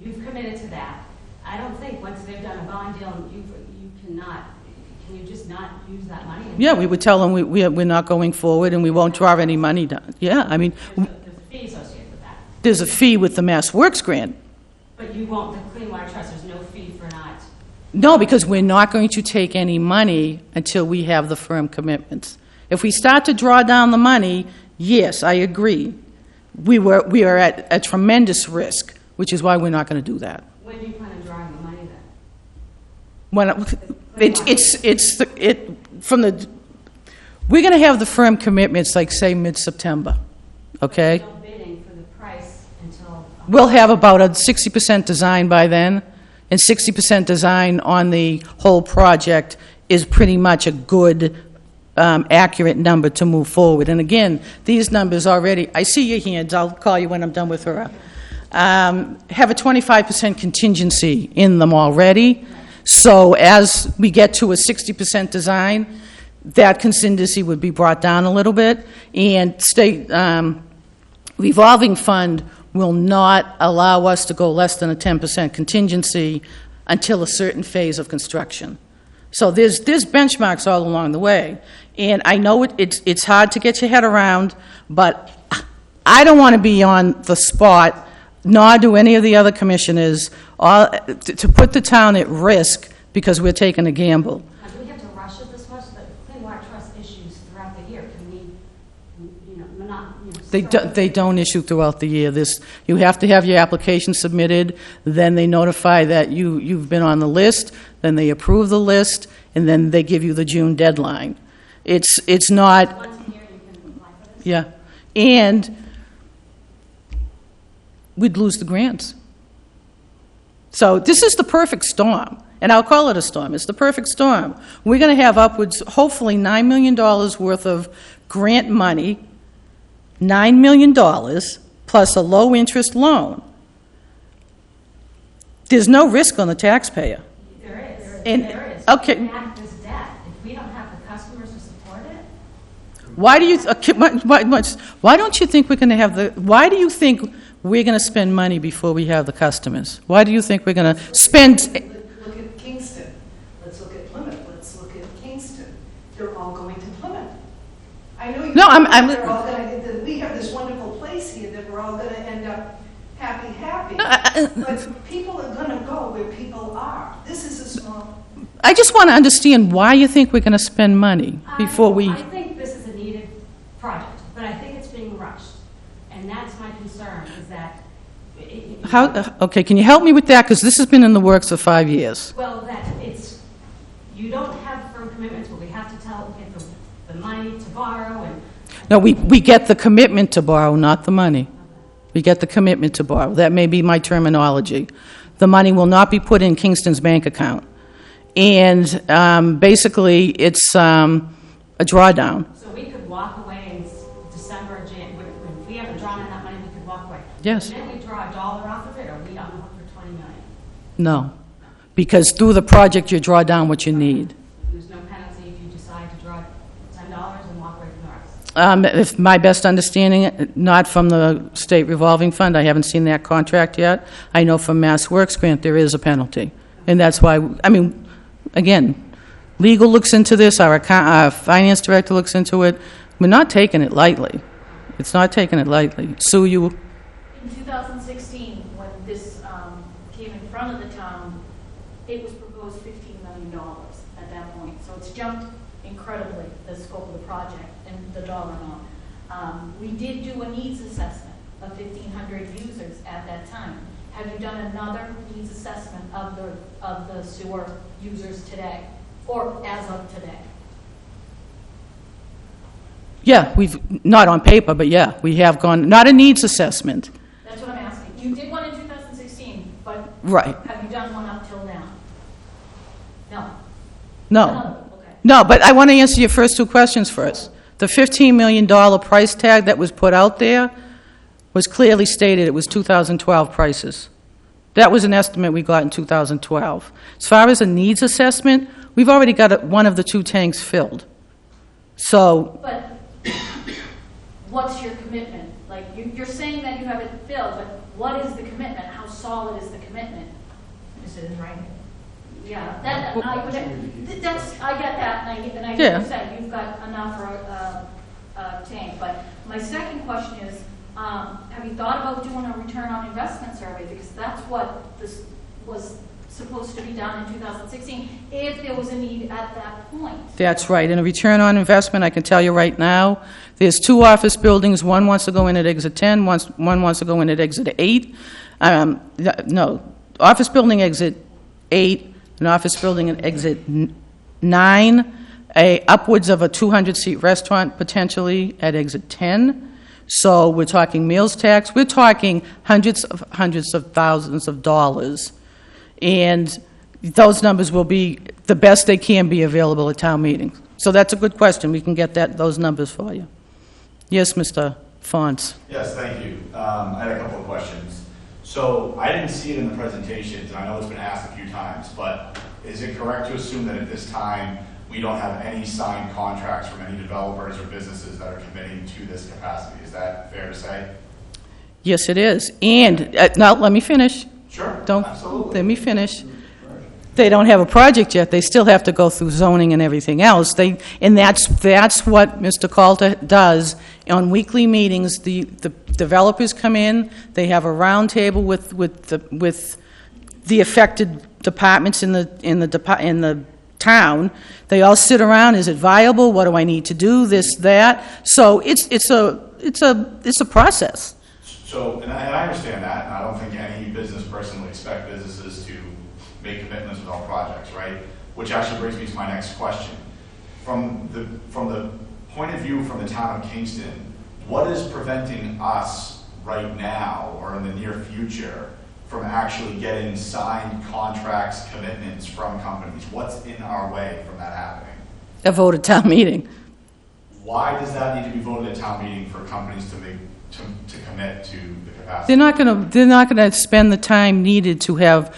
you've committed to that. I don't think once they've done a bond deal, can you just not use that money? Yeah, we would tell them we're not going forward and we won't draw any money down. Yeah, I mean, There's a fee associated with that. there's a fee with the Mass Works grant. But you won't, the Clean Water Trust, there's no fee for not. No, because we're not going to take any money until we have the firm commitments. If we start to draw down the money, yes, I agree. We are at a tremendous risk, which is why we're not going to do that. When do you plan on drawing the money then? We're going to have the firm commitments, like, say, mid-September, okay? No bidding for the price until. We'll have about a 60% design by then, and 60% design on the whole project is pretty much a good, accurate number to move forward. And again, these numbers already, I see your hands, I'll call you when I'm done with her, have a 25% contingency in them already. So as we get to a 60% design, that contingency would be brought down a little bit, and state revolving fund will not allow us to go less than a 10% contingency until a certain phase of construction. So there's benchmarks all along the way, and I know it's hard to get your head around, but I don't want to be on the spot, nor do any of the other commissioners, to put the town at risk because we're taking a gamble. Now, do we have to rush it this much? The Clean Water Trust issues throughout the year. Can we, They don't issue throughout the year. You have to have your application submitted, then they notify that you've been on the list, then they approve the list, and then they give you the June deadline. It's not, Once a year you can apply for this? yeah. And we'd lose the grants. So this is the perfect storm, and I'll call it a storm. It's the perfect storm. We're going to have upwards, hopefully, $9 million worth of grant money, $9 million plus a low-interest loan. There's no risk on the taxpayer. There is. And- There is. okay. We have this debt. If we don't have the customers to support it, Why do you? Why don't you think we're going to have the? Why do you think we're going to spend money before we have the customers? Why do you think we're going to spend? Look at Kingston. Let's look at Plymouth. Let's look at Kingston. They're all going to Plymouth. I know you. No, I'm- They're all going to. We have this wonderful place here that we're all going to end up happy. But people are going to go where people are. This is a small. I just want to understand why you think we're going to spend money before we. I think this is a needed project, but I think it's being rushed. And that's my concern, is that. How? Okay, can you help me with that? Because this has been in the works for 5 years. Well, that you don't have firm commitments, but we have to get the money to borrow and. No, we get the commitment to borrow, not the money. We get the commitment to borrow. That may be my terminology. The money will not be put in Kingston's bank account. And basically, it's a drawdown. So we could walk away in December, if we haven't drawn in that money, we could walk away. Yes. And then we draw $1 off of it, or we on the hook for $20 million. No. because through the project, you draw down what you need. There's no penalty if you decide to draw $10 and walk away from the rest. If my best understanding, not from the state revolving fund, I haven't seen that contract yet. I know from Mass Works grant, there is a penalty. And that's why, I mean, again, legal looks into this, our finance director looks into it. We're not taking it lightly. It's not taking it lightly. Sue, you, In 2016, when this came in front of the town, it was proposed $15 million at that point. So it's jumped incredibly, the scope of the project and the dollar amount. We did do a needs assessment of 1,500 users at that time. Have you done another needs assessment of the sewer users today, or as of today? yeah, we've, not on paper, but yeah, we have gone, not a needs assessment. That's what I'm asking. You did one in 2016, but Right. have you done one up till now? No. No. Okay. No, but I want to answer your first two questions first. The $15 million price tag that was put out there was clearly stated it was 2012 prices. That was an estimate we got in 2012. As far as a needs assessment, we've already got one of the two tanks filled. So, But what's your commitment? Like, you're saying that you have it filled, but what is the commitment? How solid is the commitment? Is it in writing? Yeah, I get that, and I Yeah. get what you said, you've got enough for a tank. But my second question is, have you thought about doing a return on investment survey? Because that's what this was supposed to be done in 2016, if there was a need at that point. that's right. And a return on investment, I can tell you right now, there's two office buildings. One wants to go in at exit 10, one wants to go in at exit 8. No, office building exit 8, an office building at exit 9, upwards of a 200-seat restaurant potentially at exit 10. So we're talking meals tax. We're talking hundreds of thousands of dollars. And those numbers will be the best they can be available at town meetings. So that's a good question. We can get those numbers for you. Yes, Mr. Fonts. Yes, thank you. I had a couple of questions. So I didn't see it in the presentations, and I know it's been asked a few times, but is it correct to assume that at this time we don't have any signed contracts from any developers or businesses that are committing to this capacity? Is that fair to say? Yes, it is. And, now, let me finish. Sure, Don't, absolutely. let me finish. They don't have a project yet. They still have to go through zoning and everything else. And that's what Mr. Calter does on weekly meetings. The developers come in, they have a round table with the affected departments in the town. They all sit around, is it viable? What do I need to do? This, that. So it's a process. So, and I understand that, and I don't think any business person would expect businesses to make commitments with all projects, right? Which actually brings me to my next question. From the point of view from the town of Kingston, what is preventing us right now or in the near future from actually getting signed contracts, commitments from companies? What's in our way from that happening? A vote at town meeting. Why does that need to be voted at town meeting for companies to commit to the capacity? They're not gonna spend the time needed to have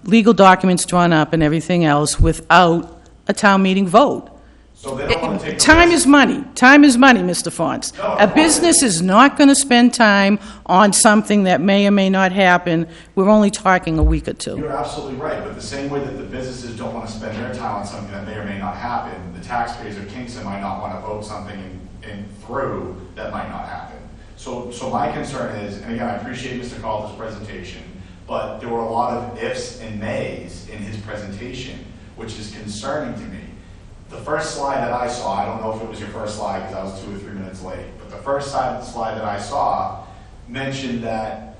legal documents drawn up and everything else without a town meeting vote. So they don't want to take the Time risk. is money. Time is money, Mr. Fonts. No, A business is not going to spend time on something that may or may not happen. We're only talking a week or two. You're absolutely right, but the same way that the businesses don't want to spend their time on something that may or may not happen, the taxpayers of Kingston might not want to vote something in through that might not happen. So my concern is, and again, I appreciate Mr. Calder's presentation, but there were a lot of ifs and mays in his presentation, which is concerning to me. The first slide that I saw, I don't know if it was your first slide because I was 2 or 3 minutes late, but the first slide that I saw mentioned that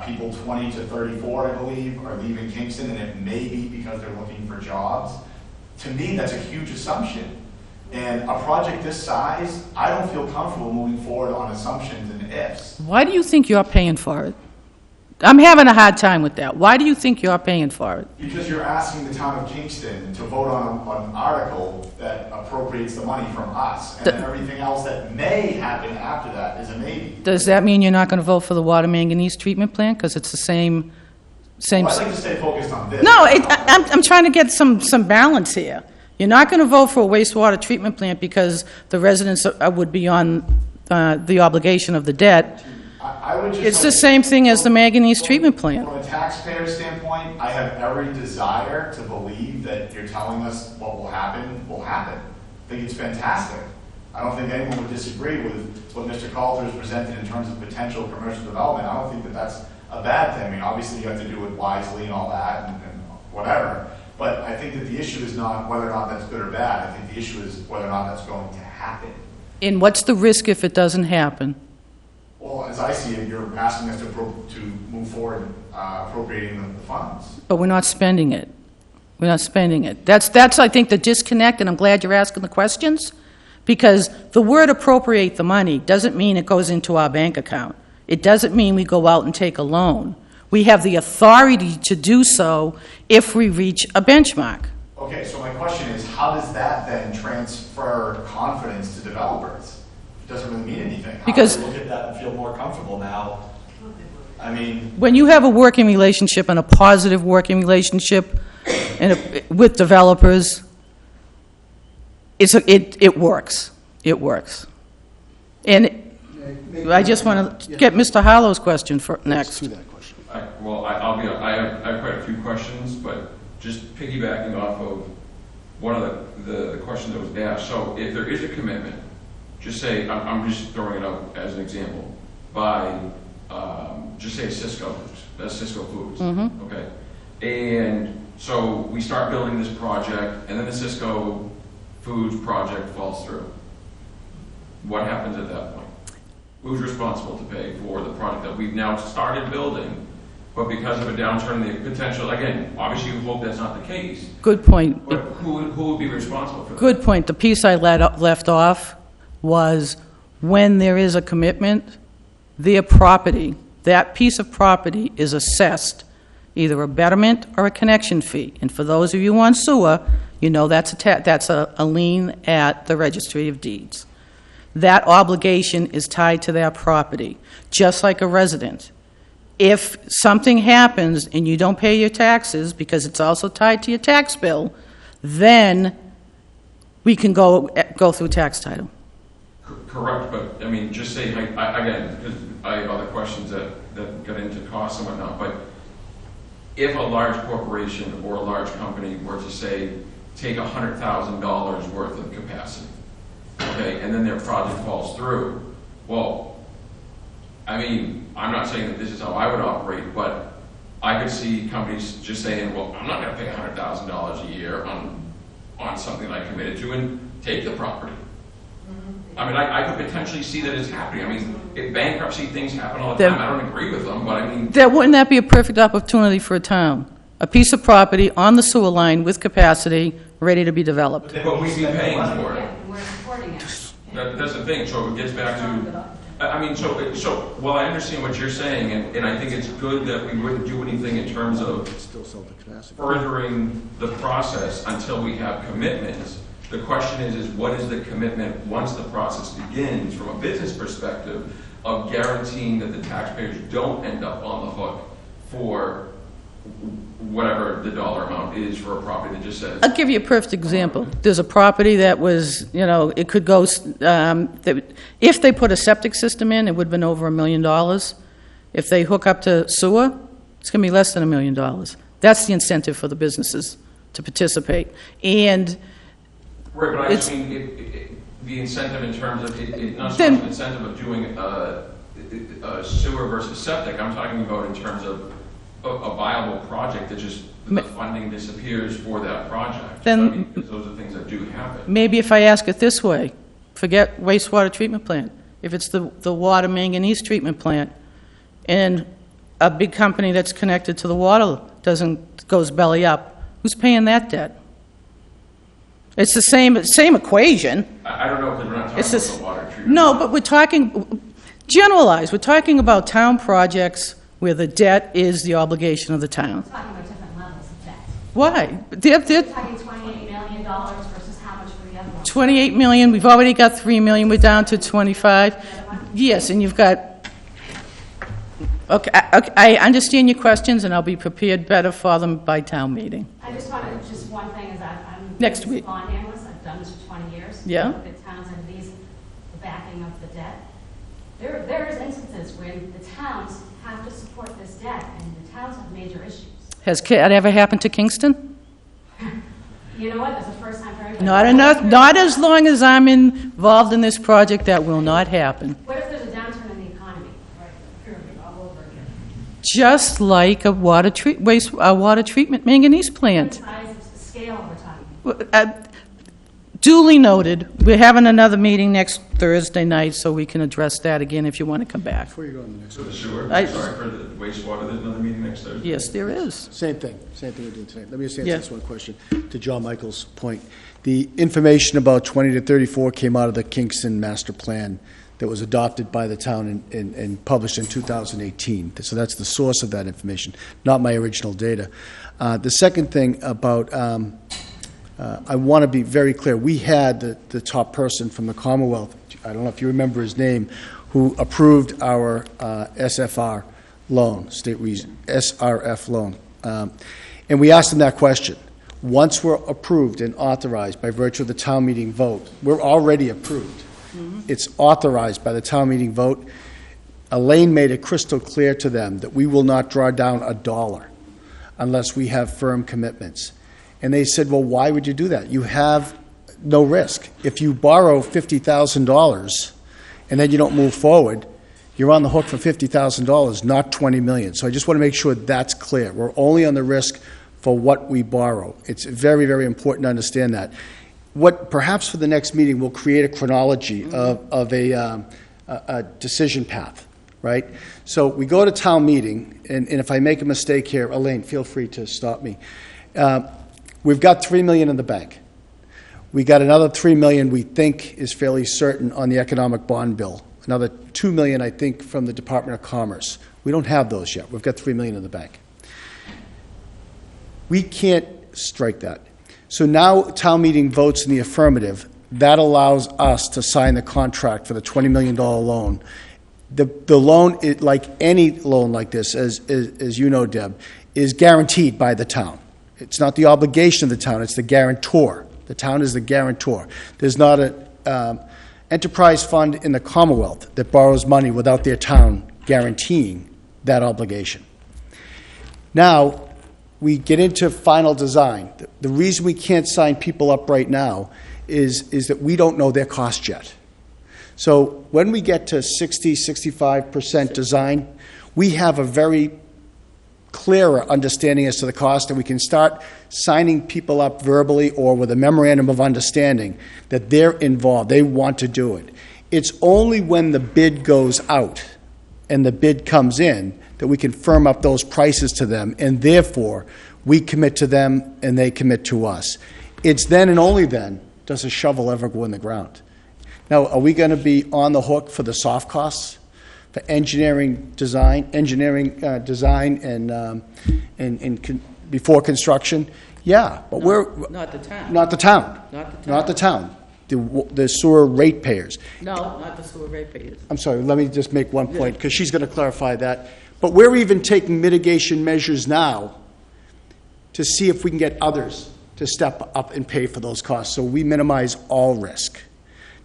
people 20 to 34, I believe, are leaving Kingston, and it may be because they're looking for jobs. To me, that's a huge assumption. And a project this size, I don't feel comfortable moving forward on assumptions and ifs. Why do you think you're paying for it? I'm having a hard time with that. Why do you think you're paying for it? Because you're asking the town of Kingston to vote on an article that appropriates the money from us, and then everything else that may happen after that is a maybe. Does that mean you're not going to vote for the water manganese treatment plant because it's the same? Well, I'd like to stay focused focused on this. No, I'm trying to get some balance here. You're not going to vote for a wastewater treatment plant because the residents would be on the obligation of the debt. I would just. It's the same thing as the manganese treatment plant. From a taxpayer standpoint, I have every desire to believe that you're telling us what will happen will happen. I think it's fantastic. I don't think anyone would disagree with what Mr. Calder has presented in terms of potential commercial development. I don't think that that's a bad thing. I mean, obviously you have to do it wisely and all that and whatever. But I think that the issue is not whether or not that's good or bad. I think the issue is whether or not that's going to happen. And what's the risk if it doesn't happen? Well, as I see it, you're asking us to move forward appropriating the funds. But we're not spending it. We're not spending it. That's I think, the disconnect, and I'm glad you're asking the questions, because the word appropriate the money doesn't mean it goes into our bank account. It doesn't mean we go out and take a loan. We have the authority to do so if we reach a benchmark. Okay, so my question is, how does that then transfer confidence to developers? It doesn't really mean anything. Because Look at that and feel more comfortable now. I mean, when you have a working relationship and a positive working relationship with developers, it works. It works. And I just want to get Mr. Harlow's question next. To that question. I have quite a few questions, but just piggybacking off of one of the questions that was asked. So if there is a commitment, just say, I'm just throwing it out as an example, by, just say Cisco Foods, Mm-hmm. okay? And so we start building this project, and then the Cisco Foods project falls through. What happens at that point? Who's responsible to pay for the project that we've now started building, but because of a downturn in the potential, again, obviously you hope that's not the case, Good point. but who would be responsible for that? Good point. The piece I left off was when there is a commitment, their property, that piece of property is assessed either a betterment or a connection fee. And for those of you on sewer, you know that's a lien at the Registry of Deeds. That obligation is tied to that property, just like a resident. If something happens and you don't pay your taxes, because it's also tied to your tax bill, then we can go through tax title. Correct, but I mean, just say, again, because I have other questions that get into costs and whatnot, but if a large corporation or a large company were to say, take $100,000 worth of capacity, okay, and then their project falls through, well, I mean, I'm not saying that this is how I would operate, but I could see companies just saying, well, I'm not going to pay $100,000 a year on something I committed to and take the property. I mean, I could potentially see that it's happening. I mean, if bankruptcy things happen all the time, I don't agree with them, but I mean... Wouldn't that be a perfect opportunity for a town? A piece of property on the sewer line with capacity, ready to be developed. But we'd be paying for it. And we're supporting it. That's the thing, so it gets back to... I mean, so well, I understand what you're saying, and I think it's good that we wouldn't do anything in terms of Still sell the capacity. furthering the process until we have commitments. The question is what is the commitment once the process begins from a business perspective of guaranteeing that the taxpayers don't end up on the hook for whatever the dollar amount is for a property that just says... I'll give you a perfect example. There's a property that was, it could go, if they put a septic system in, it would have been over $1 million. If they hook up to sewer, it's going to be less than $1 million. That's the incentive for the businesses to participate. And Right, but I just mean the incentive in terms of, not so much an incentive of doing a sewer versus septic. I'm talking about in terms of a viable project that just, the funding disappears for that project. Then- I mean, 'cause those are things that do happen. maybe if I ask it this way, forget wastewater treatment plant. If it's the water manganese treatment plant, and a big company that's connected to the water goes belly up, who's paying that debt? It's the same equation. I don't know, because we're not talking It's about just, the water treatment. no, but we're talking, generalized, we're talking about town projects where the debt is the obligation of the town. We're talking about different levels of debt. Why? We're talking $28 million versus how much for the other one. 28 million, we've already got 3 million, we're down to 25. Yes, and you've got, Okay, I understand your questions, and I'll be prepared better for them by town meeting. I just want to, just one thing is that I'm. Next week. Bond analyst, I've done this for 20 years. Yeah. Look at towns and these, the backing of the debt. There is instances when the towns have to support this debt, and the towns have major issues. Has that ever happened to Kingston? You know what, that's the first time for everybody. Not enough, not as long as I'm involved in this project, that will not happen. What if there's a downturn in the economy? Right, pyramid all over again. Just like a water treatment manganese plant. What size of scale we're talking? Duly noted. We're having another meeting next Thursday night, so we can address that again if you want to come back. Before you go on the next For one. the sewer, I- sorry, for the wastewater, there's another meeting next Thursday? Yes, there is. Same thing we're doing tonight. Let me just answer Yeah. this one question to John Michael's point. The information about 20 to 34 came out of the Kingston master plan that was adopted by the town and published in 2018. So that's the source of that information, not my original data. The second thing about, I want to be very clear, we had the top person from the Commonwealth, I don't know if you remember his name, who approved our SFR loan, SRF loan. And we asked him that question. Once we're approved and authorized by virtue of the town meeting vote, we're already approved. It's authorized by the town meeting vote. Elaine made it crystal clear to them that we will not draw down a dollar unless we have firm commitments. And they said, well, why would you do that? You have no risk. If you borrow $50,000 and then you don't move forward, you're on the hook for $50,000, not $20 million. So I just want to make sure that's clear. We're only on the risk for what we borrow. It's very, very important to understand that. What perhaps for the next meeting, we'll create a chronology of a decision path, right? So we go to town meeting, and if I make a mistake here, Elaine, feel free to stop me. We've got $3 million in the bank. We got another $3 million we think is fairly certain on the economic bond bill. Another $2 million, I think, from the Department of Commerce. We don't have those yet. We've got $3 million in the bank. We can't strike that. So now town meeting votes in the affirmative. That allows us to sign the contract for the $20 million loan. The loan, like any loan like this, as you know, Deb, is guaranteed by the town. It's not the obligation of the town, it's the guarantor. The town is the guarantor. There's not an enterprise fund in the Commonwealth that borrows money without their town guaranteeing that obligation. Now, we get into final design. The reason we can't sign people up right now is that we don't know their cost yet. So when we get to 60, 65% design, we have a very clearer understanding as to the cost, and we can start signing people up verbally or with a memorandum of understanding that they're involved, they want to do it. It's only when the bid goes out and the bid comes in that we can firm up those prices to them, and therefore we commit to them and they commit to us. It's then and only then does a shovel ever go in the ground. Now, are we going to be on the hook for the soft costs? For engineering design, and before construction, yeah, but we're Not the town. not the town, Not the town. the sewer ratepayers. No, not the sewer ratepayers. I'm sorry, let me just make one point because she's going to clarify that. But we're even taking mitigation measures now to see if we can get others to step up and pay for those costs, so we minimize all risk.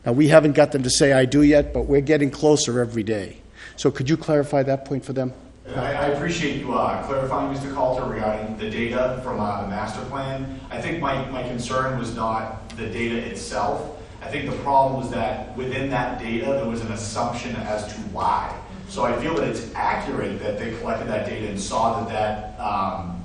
Now, we haven't got them to say I do yet, but we're getting closer every day. So could you clarify that point for them? I appreciate you clarifying, Mr. Coulter, regarding the data from the master plan. I think my concern was not the data itself. I think the problem was that within that data, there was an assumption as to why. So I feel that it's accurate that they collected that data and saw that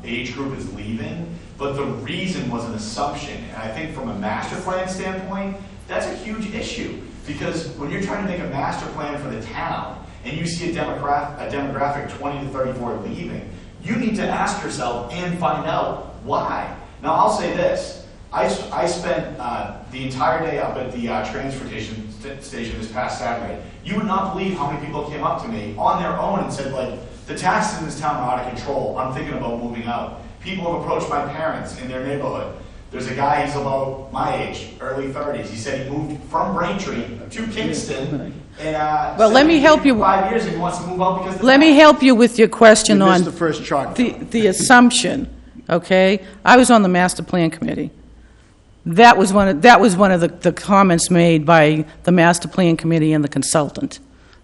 age group is leaving, but the reason was an assumption. And I think from a master plan standpoint, that's a huge issue, because when you're trying to make a master plan for the town, and you see a demographic 20 to 34 leaving, you need to ask yourself and find out why. Now, I'll say this. I spent the entire day up at the transportation station this past Saturday. You would not believe how many people came up to me on their own and said, like, the taxes in this town are out of control. I'm thinking about moving out. People have approached my parents in their neighborhood. There's a guy, he's about my age, early 30s. He said he moved from Braintree to Kingston. And, Well, let me help you. 5 years and he wants to move out because of the Let me tax. help you with your question You on missed the first chart. the assumption, okay? I was on the master plan committee. That was one of the comments made by the master plan committee and the consultant,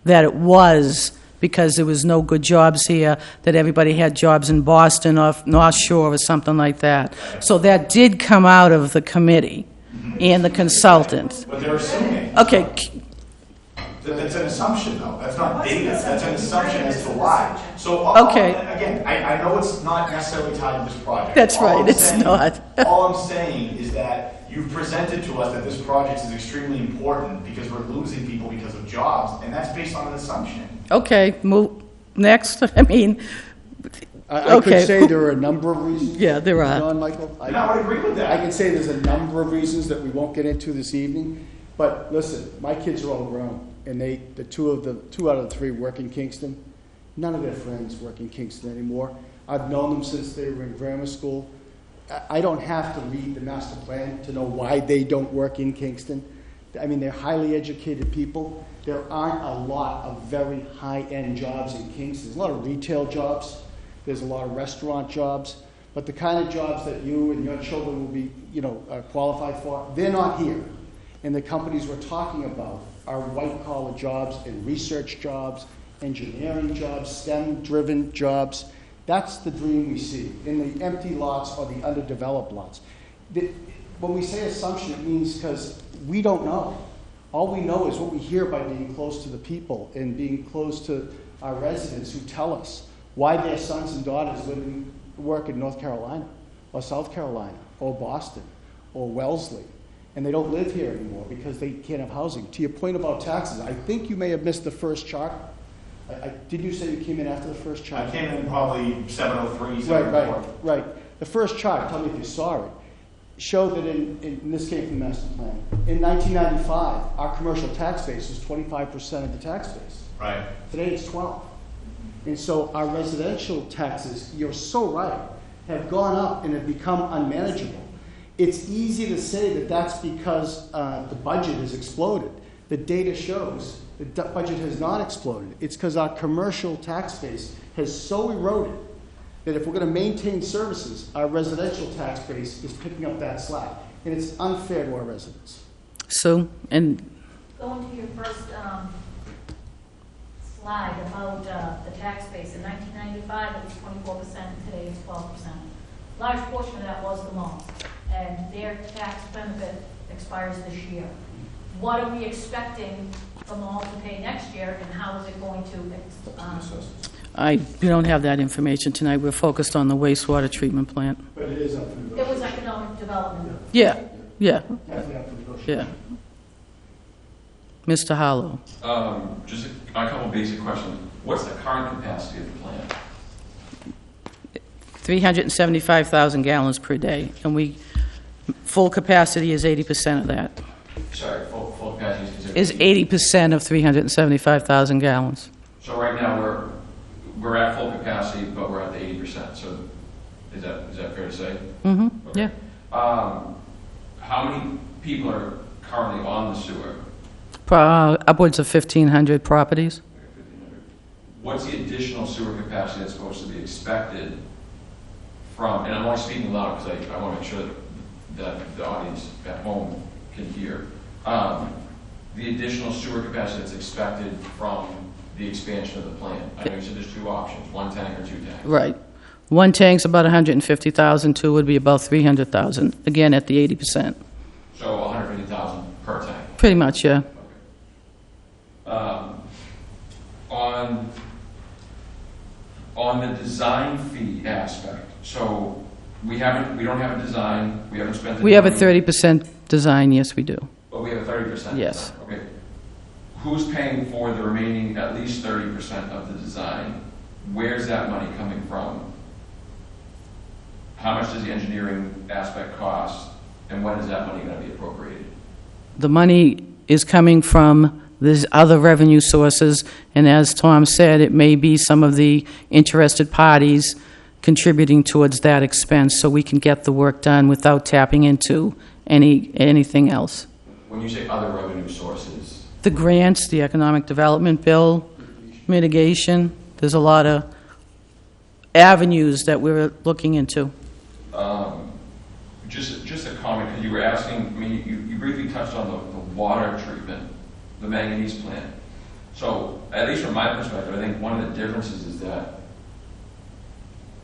that it was because there was no good jobs here, that everybody had jobs in Boston or North Shore or something like that. So that did come out of the committee and the consultant. But they're assuming. Okay, That's an assumption, though. That's not data. That's an assumption as to why. So, Okay. Again, I know it's not necessarily tied to this project. That's All right, I'm it's saying- not. All I'm saying is that you've presented to us that this project is extremely important because we're losing people because of jobs, and that's based on an assumption. okay, move, next. I mean, I Okay. could say there are a number of reasons. Yeah, there are. John, Michael? And I would agree with that. I can say there's a number of reasons that we won't get into this evening, but listen, my kids are all grown, and the two out of the three work in Kingston. None of their friends work in Kingston anymore. I've known them since they were in grammar school. I don't have to read the master plan to know why they don't work in Kingston. I mean, they're highly educated people. There aren't a lot of very high-end jobs in Kingston. There's a lot of retail jobs. There's a lot of restaurant jobs. But the kind of jobs that you and your children will be, qualified for, they're not here. And the companies we're talking about are white-collar jobs and research jobs, engineering jobs, STEM-driven jobs. That's the dream we see in the empty lots or the underdeveloped lots. When we say assumption, it means because we don't know. All we know is what we hear by being close to the people and being close to our residents who tell us why their sons and daughters live and work in North Carolina or South Carolina or Boston or Wellesley. And they don't live here anymore because they can't have housing. To your point about taxes, I think you may have missed the first chart. Did you say you came in after the first chart? I came in probably 703, 704. Right. The first chart, tell me if you saw it, showed that and this came from the master plan. In 1995, our commercial tax base was 25% of the tax base. Right. Today it's 12. And so our residential taxes, you're so right, have gone up and have become unmanageable. It's easy to say that that's because the budget has exploded. The data shows the budget has not exploded. It's because our commercial tax base has so eroded that if we're going to maintain services, our residential tax base is picking up that slack. And it's unfair to our residents. So, and Going to your first slide about the tax base, in 1995 it was 24%, today it's 12%. Large portion of that was the mall, and their tax benefit expires this year. What are we expecting the mall to pay next year, and how is it going to? we don't have that information tonight. We're focused on the wastewater treatment plant. But it is up for It negotiation. was economic development. Yeah. Definitely up for negotiation. Yeah. Mr. Harlow. Just a couple basic questions. What's the current capacity of the plant? 375,000 gallons per day, and full capacity is 80% of that. Sorry, full capacity is considered. Is 80% of 375,000 gallons. So right now, we're at full capacity, but we're at the 80%, so is that fair to say? Mm-hmm, Okay. yeah. How many people are currently on the sewer? Upwards of 1,500 properties. 1,500. What's the additional sewer capacity that's supposed to be expected from, and I'm only speaking loud because I want to make sure that the audience at home can hear, the additional sewer capacity that's expected from the expansion of the plant? I know you said there's two options, one tank or two tanks. Right. One tank's about 150,000, two would be about 300,000, again at the 80%. So 150,000 per tank. Pretty much, yeah. On the design fee aspect, so we don't have a design, we haven't spent. We have a money, 30% design, yes, we do. But we have a 30%. Yes. Design. Okay. Who's paying for the remaining at least 30% of the design? Where's that money coming from? How much does the engineering aspect cost? And when is that money going to be appropriated? The money is coming from these other revenue sources, and as Tom said, it may be some of the interested parties contributing towards that expense so we can get the work done without tapping into anything else. When you say other revenue sources, The grants, the economic development bill, mitigation, there's a lot of avenues that we're looking into. just a comment, because you were asking, I mean, you briefly touched on the water treatment, the manganese plant. So, at least from my perspective, I think one of the differences is that,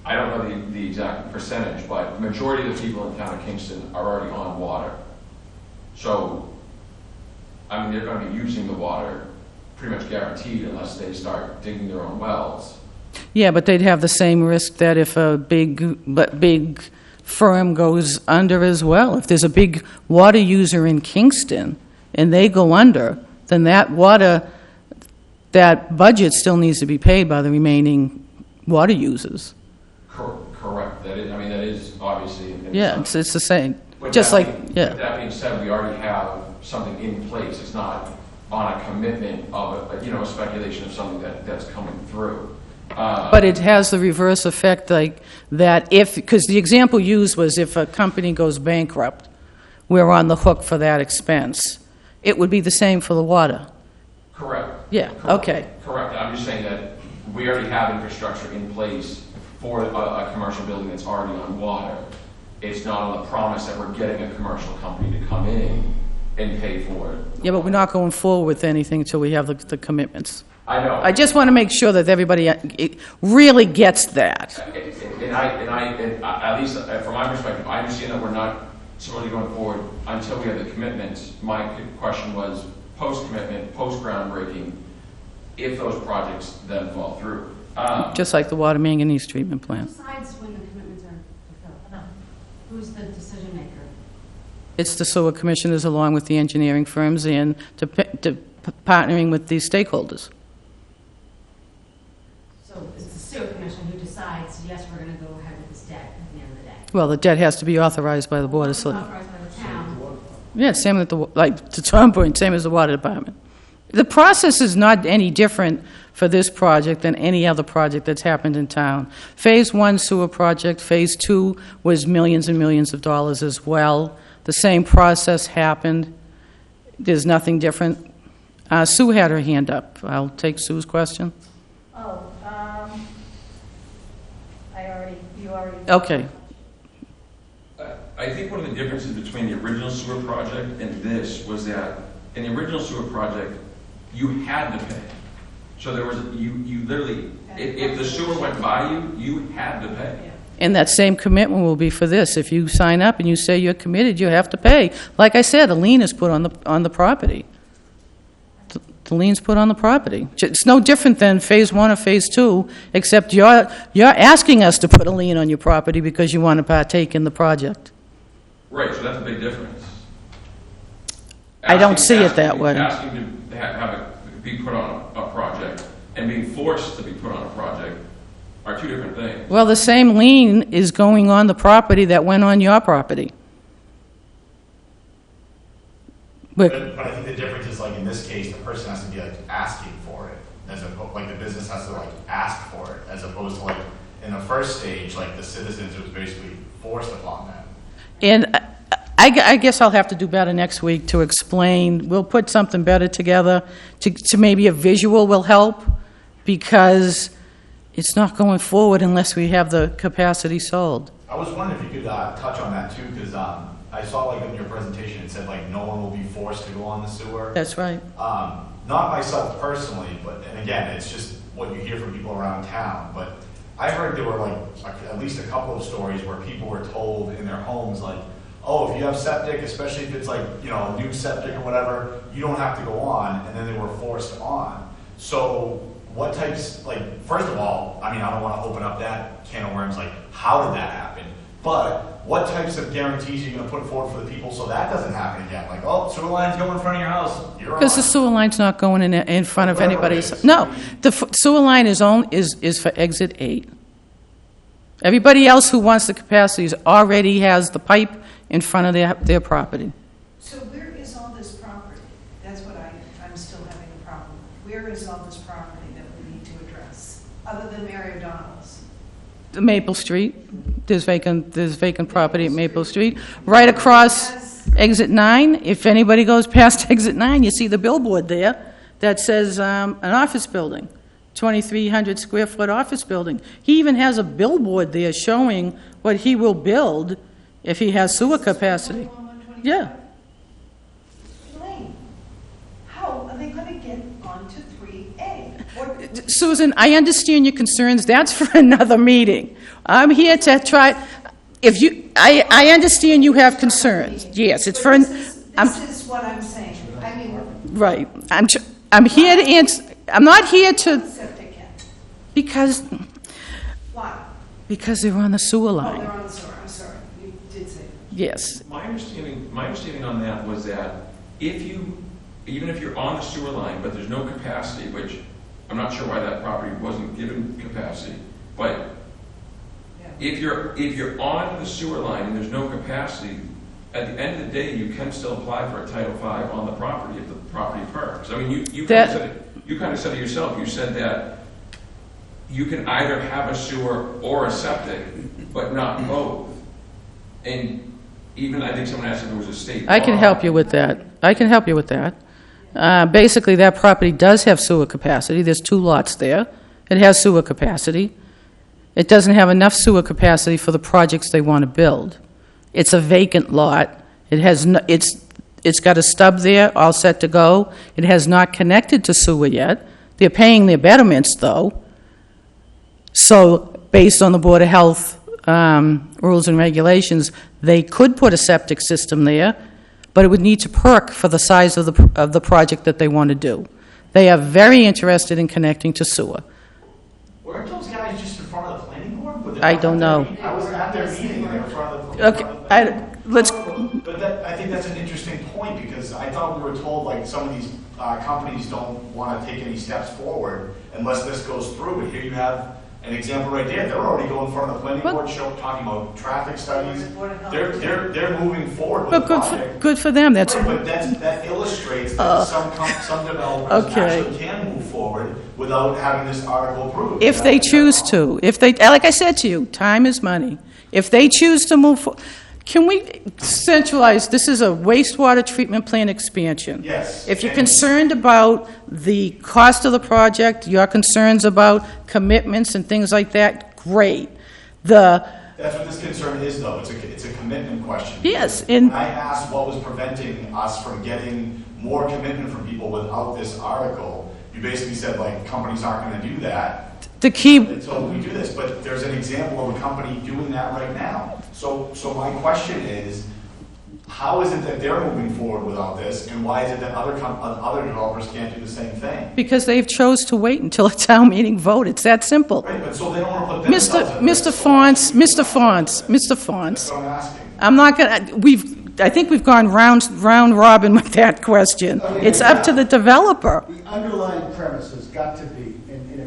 I don't know the exact percentage, but the majority of the people in the town of Kingston are already on water. So, I mean, they're going to be using the water pretty much guaranteed unless they start digging their own wells. Yeah, but they'd have the same risk that if a big firm goes under as well. If there's a big water user in Kingston and they go under, then that budget still needs to be paid by the remaining water users. Correct. That is obviously. Yeah, it's the same. With Just that like, being- yeah. With that being said, we already have something in place. It's not on a commitment of a speculation of something that's coming through. But it has the reverse effect, like that because the example used was if a company goes bankrupt, we're on the hook for that expense. It would be the same for the water. Correct. Yeah, Correct. okay. Correct. I'm just saying that we already have infrastructure in place for a commercial building that's already on water. It's not on the promise that we're getting a commercial company to come in and pay for it. Yeah, but we're not going forward with anything until we have the commitments. I know. I just want to make sure that everybody really gets that. And at least from my perspective, I understand that we're not solely going forward until we have the commitments. My question was post-commitment, post-groundbreaking, if those projects then fall through. Just like the water manganese treatment Who plant. decides when the commitments are fulfilled? Who's the decision maker? It's the sewer commissioners along with the engineering firms and to partnering with the stakeholders. So it's the sewer commission who decides, yes, we're going to go ahead with this debt at the end of the day. Well, the debt has to be authorized by the Board of It's Selectmen. authorized by the town. Yeah, same with to Tom's point, same as the water department. The process is not any different for this project than any other project that's happened in town. Phase 1 sewer project, Phase 2 was millions and millions of dollars as well. The same process happened. There's nothing different. Sue had her hand up. I'll take Sue's question. Oh, you already. Okay. I think one of the differences between the original sewer project and this was that in the original sewer project, you had to pay. So there was, you literally, if the sewer went by you had to pay. And that same commitment will be for this. If you sign up and you say you're committed, you have to pay. Like I said, a lien is put on the property. The lien's put on the property. It's no different than Phase 1 or Phase 2, except you're asking us to put a lien on your property because you want to partake in the project. Right, so that's a big difference. I don't see it that way. Asking to have it be put on a project and being forced to be put on a project are two different things. Well, the same lien is going on the property that went on your property. But I think the difference is, like, in this case, the person has to be, like, asking for it, like, the business has to, like, ask for it, as opposed to, like, in the first stage, like, the citizens, it was basically forced upon them. And I guess I'll have to do better next week to explain. We'll put something better together to maybe a visual will help, because it's not going forward unless we have the capacity sold. I was wondering if you could touch on that, too, because I saw, like, in your presentation, it said, like, no one will be forced to go on the sewer. That's right. Not myself personally, but, and again, it's just what you hear from people around town, but I heard there were, like at least a couple of stories where people were told in their homes, like, oh, if you have septic, especially if it's like, a new septic or whatever, you don't have to go on, and then they were forced on. So what types, like, first of all, I mean, I don't want to open up that can of worms, like, how did that happen? But what types of guarantees are you going to put forward for the people so that doesn't happen again? Like, oh, sewer lines go in front of your house, you're on. Because the sewer line's not going in front of anybody's. No, the sewer line is for exit 8. Everybody else who wants the capacities already has the pipe in front of their property. So where is all this property? That's what I'm still having a problem with. Where is all this property that we need to address, other than Mary O'Donnell's? Maple Street. There's vacant property at Maple Street. Right across exit 9, if anybody goes past exit 9, you see the billboard there that says an office building, 2,300 square foot office building. He even has a billboard there showing what he will build if he has sewer capacity. Yeah. Elaine, how are they going to get onto 3A? Susan, I understand your concerns. That's for another meeting. I'm here to try, I understand you have concerns. Yes, it's for, This is what I'm saying. I mean, right. I'm here to answer, I'm not here to, septic can. because Why? they're on the sewer Oh, line. they're on the sewer. I'm sorry. You did say that. Yes. My understanding on that was that even if you're on the sewer line, but there's no capacity, which I'm not sure why that property wasn't given capacity, but if you're on the sewer line and there's no capacity, at the end of the day, you can still apply for a Title V on the property if the property perks. I mean, you kind of said it yourself. You said that you can either have a sewer or a septic, but not both. And even, I think someone asked if it was a state I can law. help you with that. Basically, that property does have sewer capacity. There's 2 lots there. It has sewer capacity. It doesn't have enough sewer capacity for the projects they want to build. It's a vacant lot. It has no, it's got a stub there, all set to go. It has not connected to sewer yet. They're paying their betterments, though. So, based on the Board of Health rules and regulations, they could put a septic system there, but it would need to perk for the size of the project that they want to do. They are very interested in connecting to sewer. Weren't those guys just in front of the planning board? Were they I not don't at their know. meeting? I was at their meeting, they were in front of the. Okay, let's, But I think that's an interesting point, because I thought we were told, like, some of these companies don't want to take any steps forward unless this goes through, but here you have an example right there. They're already going in front of the planning board, talking about traffic studies. They're moving forward with the project. good for them, that's, Right, but that illustrates that some developers Okay. actually can move forward without having this article approved. if they choose to. If they, like I said to you, time is money. If they choose to move forward, can we centralize, this is a wastewater treatment plant expansion. Yes. If you're concerned about the cost of the project, your concerns about commitments and things like that, great. That's what this concern is, though. It's a commitment question. Yes, When and I asked what was preventing us from getting more commitment from people without this article, you basically said, like, companies aren't going to do that the key, until we do this. But there's an example of a company doing that right now. So my question is, how is it that they're moving forward without this, and why is it that other developers can't do the same thing? because they've chose to wait until a town meeting vote. It's that simple. Right, but so they don't want to put themselves at Mr. risk. Mr. Fonce, That's what I'm asking. I'm not gonna, I think we've gone round robin with that question. It's up to the developer. The underlying premise has got to be, and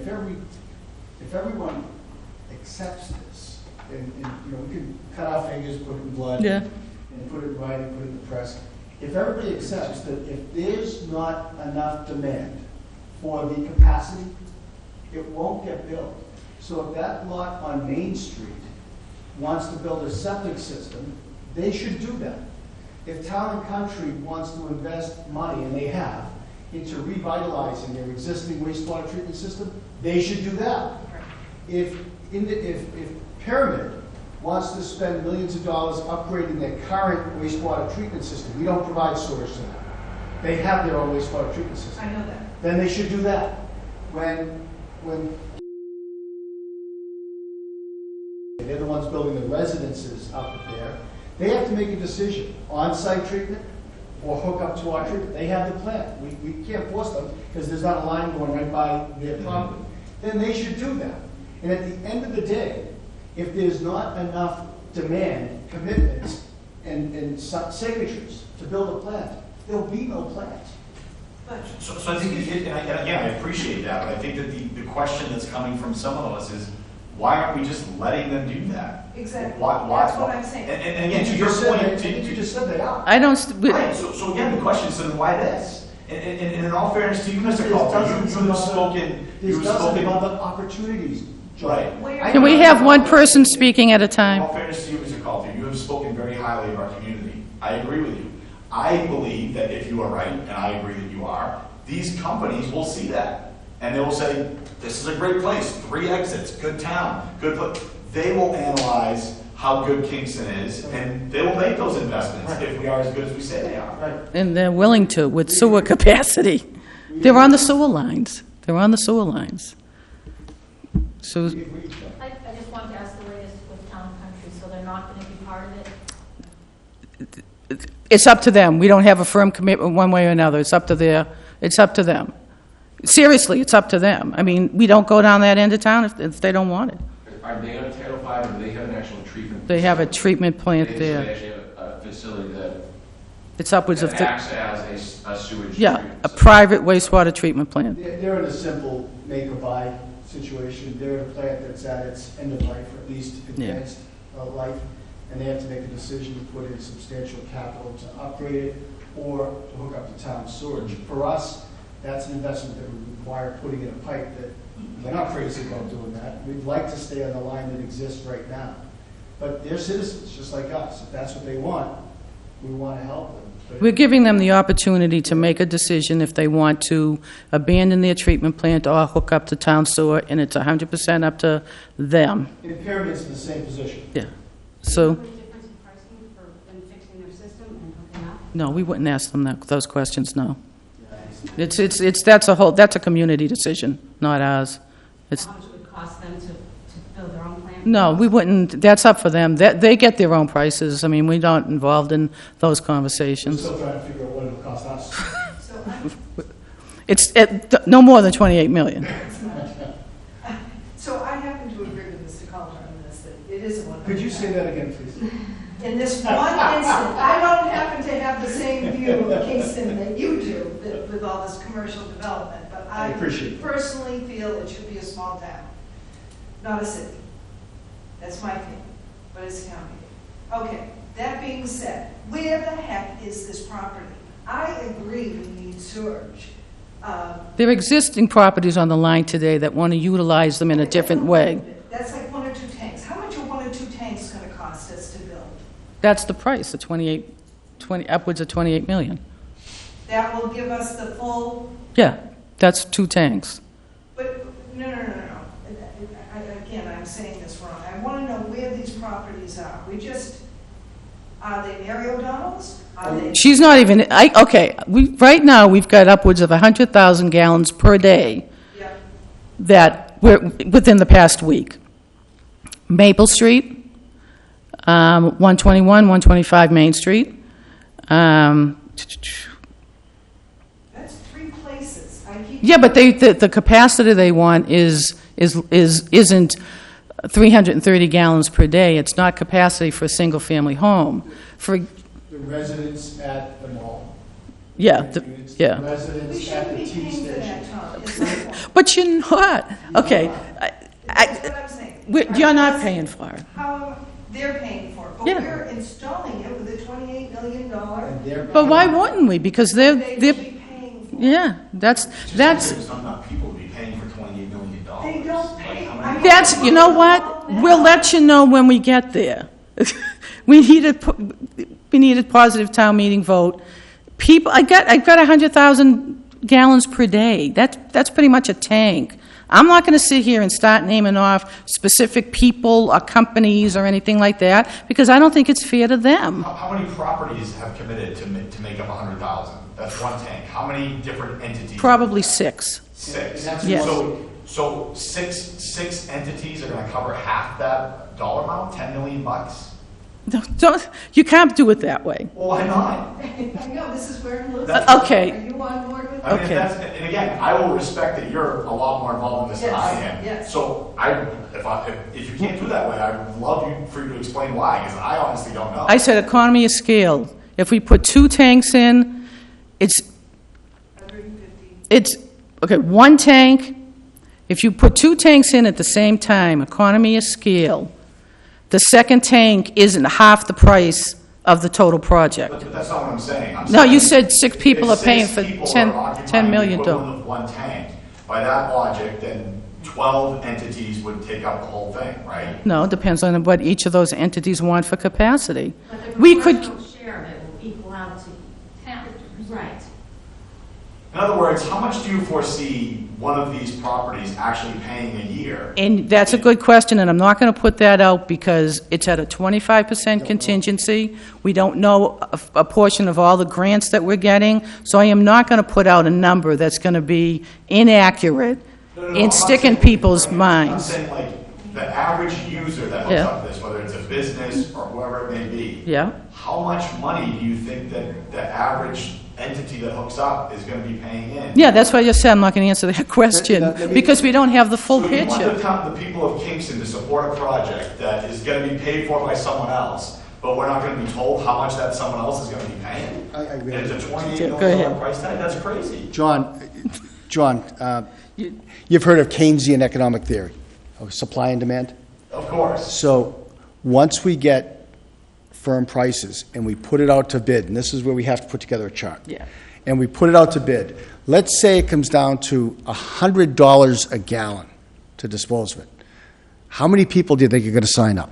if everyone accepts this, and we can cut our fingers, put it in blood, Yeah. and put it in writing, put it in the press. If everybody accepts that if there's not enough demand for the capacity, it won't get built. So if that lot on Main Street wants to build a septic system, they should do that. If Town and Country wants to invest money, and they have, into revitalizing their existing wastewater treatment system, they should do that. If Pyramid wants to spend millions of dollars upgrading their current wastewater treatment system, we don't provide sewage to them. They have their own wastewater treatment system. I know that. Then they should do that. When they're the ones building the residences up there, they have to make a decision, on-site treatment or hook up to our treatment. They have the plan. We can't force them because there's not a line going right by their property. Then they should do that. And at the end of the day, if there's not enough demand, commitments, and signatures to build a plant, there'll be no plant. So I think, I appreciate that, but I think that the question that's coming from some of us is, why aren't we just letting them do that? Exactly. Why? That's what I'm saying. And again, to your point, You just said they are. I don't, right, so again, the question is, then why this? And in all fairness to you, Mr. There's Coulter, dozens you've of spoken, There's dozens of other opportunities. Right. Can we have one person speaking at a In time? all fairness to you, Mr. Coulter, you have spoken very highly of our community. I agree with you. I believe that if you are right, and I agree that you are, these companies will see that. And they will say, this is a great place, 3 exits, good town, good place. They will analyze how good Kingston is, and they will make those investments if we are as good as we say they are. Right. And they're willing to with sewer capacity. They're on the sewer lines. They're on the sewer lines. So, I just wanted to ask the latest with Town Country, so they're not going to be part of it? it's up to them. We don't have a firm commitment one way or another. It's up to them. Seriously, it's up to them. I mean, we don't go down that end of town if they don't want it. Are they on Title V, or do they have an actual treatment? They have a treatment plant They there. actually have a facility that It's upwards of, acts as a sewage yeah, treatment a facility. private wastewater treatment plant. They're in a simple make or buy situation. They're in a plant that's at its end of life, or at least advanced life, and they have to make a decision to put in substantial capital to upgrade it or to hook up to town sewage. For us, that's an investment that would require putting in a pipe that, we're not crazy about doing that. We'd like to stay on the line that exists right now. But they're citizens, just like us. If that's what they want, we want to help them. But We're giving them the opportunity to make a decision if they want to abandon their treatment plant or hook up to town sewer, and it's 100% up to them. in Pyramid's in the same position. Yeah. So, Is there a difference in pricing for them fixing their system and hooking up? no, we wouldn't ask them those questions, no. That's a community decision, not ours. It's, How much it would cost them to build their own plant? no, we wouldn't, that's up for them. They get their own prices. I mean, we're not involved in those We're conversations. still trying to figure out what it'll cost us. So I'm It's no more than 28 million. So I happen to agree with Mr. Coulter on this, that it is a one. Could you say that again, please? In this one instance, I don't happen to have the same view of Kingston that you do with all this commercial development, but I I appreciate it. personally feel it should be a small town, not a city. That's my opinion, but it's town meeting. Okay, that being said, where the heck is this property? I agree we need sewage. There are existing properties on the line today that want to utilize them in a different way. That's like 1 or 2 tanks. How much are 1 or 2 tanks going to cost us to build? That's the price, upwards of 28 million. That will give us the full, Yeah, that's 2 tanks. but, no. Again, I'm saying this wrong. I want to know where these properties are. Are they Mary O'Donnell's? Are they? She's not even, right now, we've got upwards of 100,000 gallons per day Yeah. that we're, within the past week. Maple Street, 121, 125 Main Street. That's 3 places. I keep. Yeah, but the capacity they want isn't 330 gallons per day. It's not capacity for a single-family home. For, The residents at the mall. yeah, The yeah. We residents at shouldn't the be T paying for station. that, Tom. It's my point. But you're not. Okay, That's what I'm saying. you're not paying for it. How they're paying for it. But Yeah. we're installing it with a $28 million. And they're But why wouldn't we? Because They will they're, be paying for it. yeah, that's, There's not enough people to be paying for $28 million. They don't pay. I mean, that's, you know what? We'll let you know when we get there. We need a positive town meeting vote. People, I got 100,000 gallons per day. That's pretty much a tank. I'm not going to sit here and start naming off specific people or companies or anything like that, because I don't think it's fair to them. How many properties have committed to make up 100,000? That's 1 tank. How many different entities? Probably 6. 6. That's Yes. So six entities are going to cover half that dollar amount, $10 million bucks? You can't do it that way. Well, why not? I know, this is where I'm losing. Okay. Are you on board with I mean, that? Okay. and again, I will respect that you're a lot more involved in this than I am. Yes. So if you can't do that way, I would love for you to explain why, because I honestly don't know. I said economy of scale. If we put 2 tanks in, it's 150. okay, 1 tank. If you put 2 tanks in at the same time, economy of scale, the second tank isn't half the price of the total project. But that's not what I'm saying. No, you said 6 people are If paying 6 for people 10 are occupying million the equivalent dollars. of 1 tank, by that logic, then 12 entities would take up the whole thing, right? No, it depends on what each of those entities want for capacity. But the We could, proportional share of it will equal out to 10. Right. In other words, how much do you foresee one of these properties actually paying a year? and that's a good question, and I'm not going to put that out because it's at a 25% contingency. We don't know a portion of all the grants that we're getting, so I am not going to put out a number that's going to be inaccurate No, I'm and not stick in saying people's I'm minds. saying like the average user that hooks Yeah. up this, whether it's a business or whoever it may be. Yeah? How much money do you think that the average entity that hooks up is going to be paying in? Yeah, that's why I just said I'm not going to answer that question, Let me- because we don't have the full So you want picture. the people of Kingston to support a project that is going to be paid for by someone else, but we're not going to be told how much that someone else is going to be paying? I agree. And it's a $28 Go million ahead. price tag? That's crazy. John, you've heard of Keynesian economic theory, of supply and demand? Of course. So once we get firm prices and we put it out to bid, and this is where we have to put together a chart. Yeah. And we put it out to bid, let's say it comes down to $100 a gallon to dispose of it. How many people do you think are going to sign up?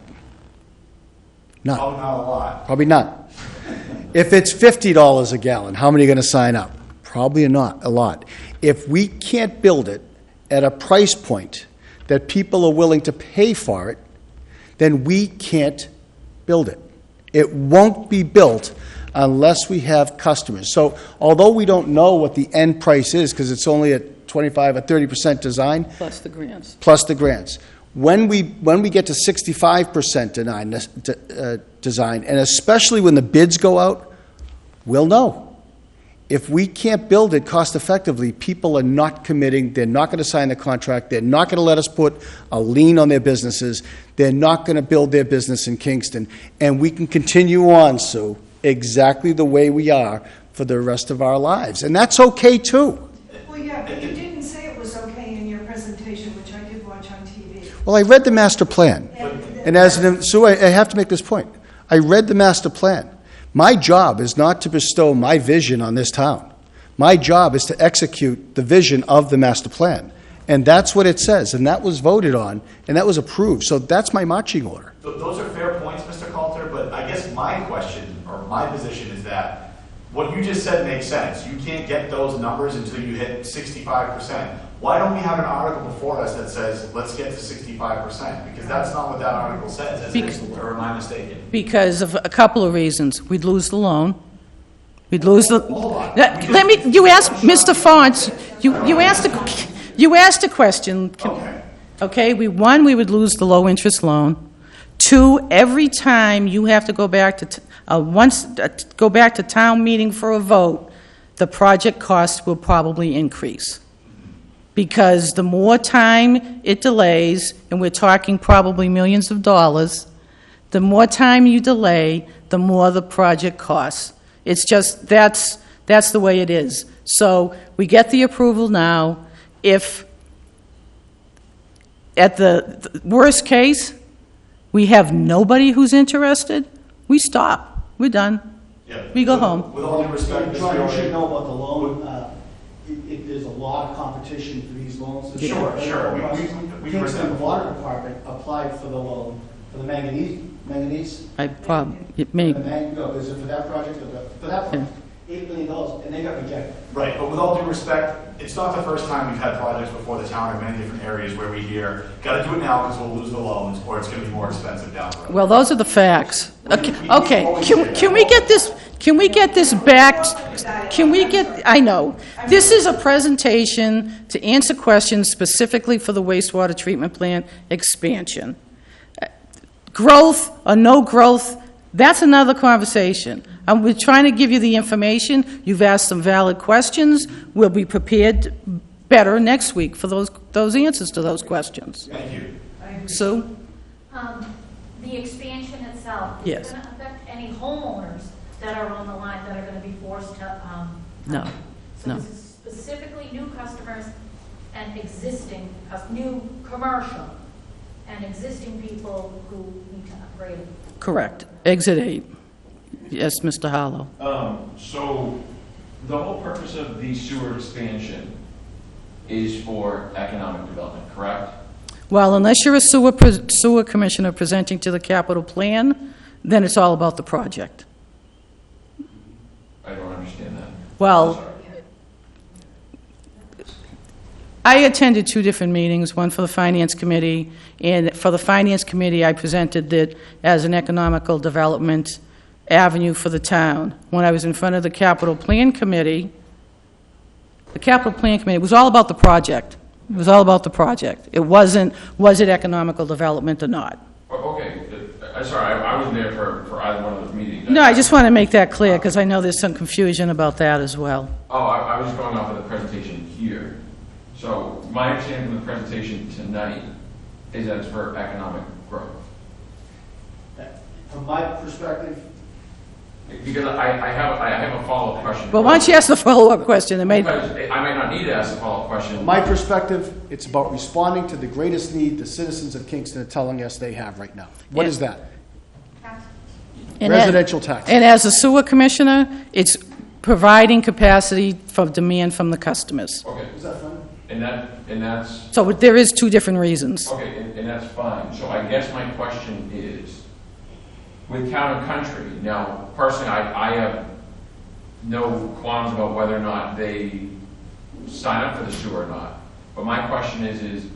None. Probably not a lot. Probably none. If it's $50 a gallon, how many are going to sign up? Probably not a lot. If we can't build it at a price point that people are willing to pay for it, then we can't build it. It won't be built unless we have customers. So although we don't know what the end price is, because it's only at 25 or 30% design, Plus the grants. plus the grants. When we get to 65% design, and especially when the bids go out, we'll know. If we can't build it cost effectively, people are not committing, they're not going to sign the contract, they're not going to let us put a lien on their businesses, they're not going to build their business in Kingston, and we can continue on, Sue, exactly the way we are for the rest of our lives. And that's okay too. Well, yeah, but you didn't say it was okay in your presentation, which I did watch on TV. Well, I read the master plan. And Sue, I have to make this point. I read the master plan. My job is not to bestow my vision on this town. My job is to execute the vision of the master plan. And that's what it says, and that was voted on, and that was approved. So that's my marching order. Those are fair points, Mr. Coulter, but I guess my question, or my position is that what you just said makes sense. You can't get those numbers until you hit 65%. Why don't we have an article before us that says, let's get to 65%? Because that's not what that article says, is it? Or am I mistaken? Because of a couple of reasons. We'd lose the loan. We'd lose the... Hold on. Let me, you asked, Mr. Fonts, you asked a question. Okay, we would lose the low-interest loan. Two, every time you have to go back to, go back to town meeting for a vote, the project cost will probably increase. Because the more time it delays, and we're talking probably millions of dollars, the more time you delay, the more the project costs. It's just, that's the way it is. So we get the approval now. If, at the worst case, we have nobody who's interested, we stop. We're done. Yeah. We go home. With all due respect, Mr. John, you should Fiore. know about the loan. There's a lot of competition for these loans. Sure. We Kingston Water Department applied for the loan for the manganese. It may, Is it for that project or for that project? $8 million, and they got rejected. Right, but with all due respect, it's not the first time we've had projects before the town in many different areas where we hear, got to do it now because we'll lose the loans, or it's going to be more expensive down the road. well, those are the facts. Okay, can we get this back, I know, this is a presentation to answer questions specifically for the wastewater treatment plant expansion. Growth or no growth, that's another conversation. We're trying to give you the information. You've asked some valid questions. We'll be prepared better next week for those answers to those questions. Thank you. Sue? The expansion itself, Yes. is it going to affect any homeowners that are on the line that are going to be forced to? No, So no. this is specifically new customers and existing, new commercial and existing people who need to upgrade. Correct. Exit 8. Yes, Mr. Harlow. So the whole purpose of the sewer expansion is for economic development, correct? Well, unless you're a sewer commissioner presenting to the capital plan, then it's all about the project. I don't understand that. Well, Sorry. I attended 2 different meetings, one for the Finance Committee, and for the Finance Committee, I presented it as an economical development avenue for the town. When I was in front of the Capital Plan Committee, it was all about the project. It was all about the project. It wasn't, was it economical development or not? Okay, I'm sorry, I wasn't there for either one of those meetings. No, I just want to make that clear, because I know there's some confusion about that as well. Oh, I was going off of the presentation here. So my understanding from the presentation tonight is that it's for economic growth. From my perspective, Because I have a follow-up question. But why don't you ask the follow-up question? Because I might not need to ask a follow-up question. From my perspective, it's about responding to the greatest need the citizens of Kingston are telling us they have right now. What is that? Residential tax. And as a sewer commissioner, it's providing capacity for demand from the customers. Okay, is that fun? and that's, So there is 2 different reasons. okay, and that's fine. So I guess my question is, with Town and Country, now, personally, I have no qualms about whether or not they sign up for the sewer or not. But my question is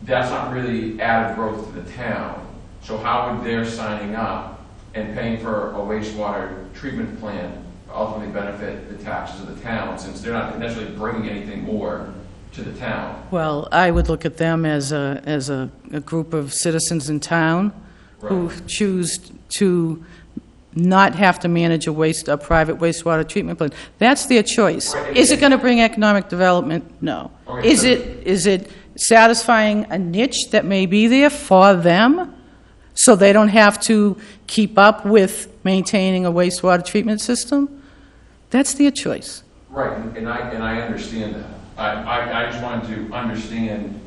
that's not really added growth to the town. So how would their signing up and paying for a wastewater treatment plant ultimately benefit the taxes of the town, since they're not necessarily bringing anything more to the town? Well, I would look at them as a group of citizens in town who Right. choose to not have to manage a private wastewater treatment plant. That's their choice. Right. Is it going to bring economic development? No. Okay. Is it satisfying a niche that may be there for them, so they don't have to keep up with maintaining a wastewater treatment system? That's their choice. Right, and I understand that. I just wanted to understand,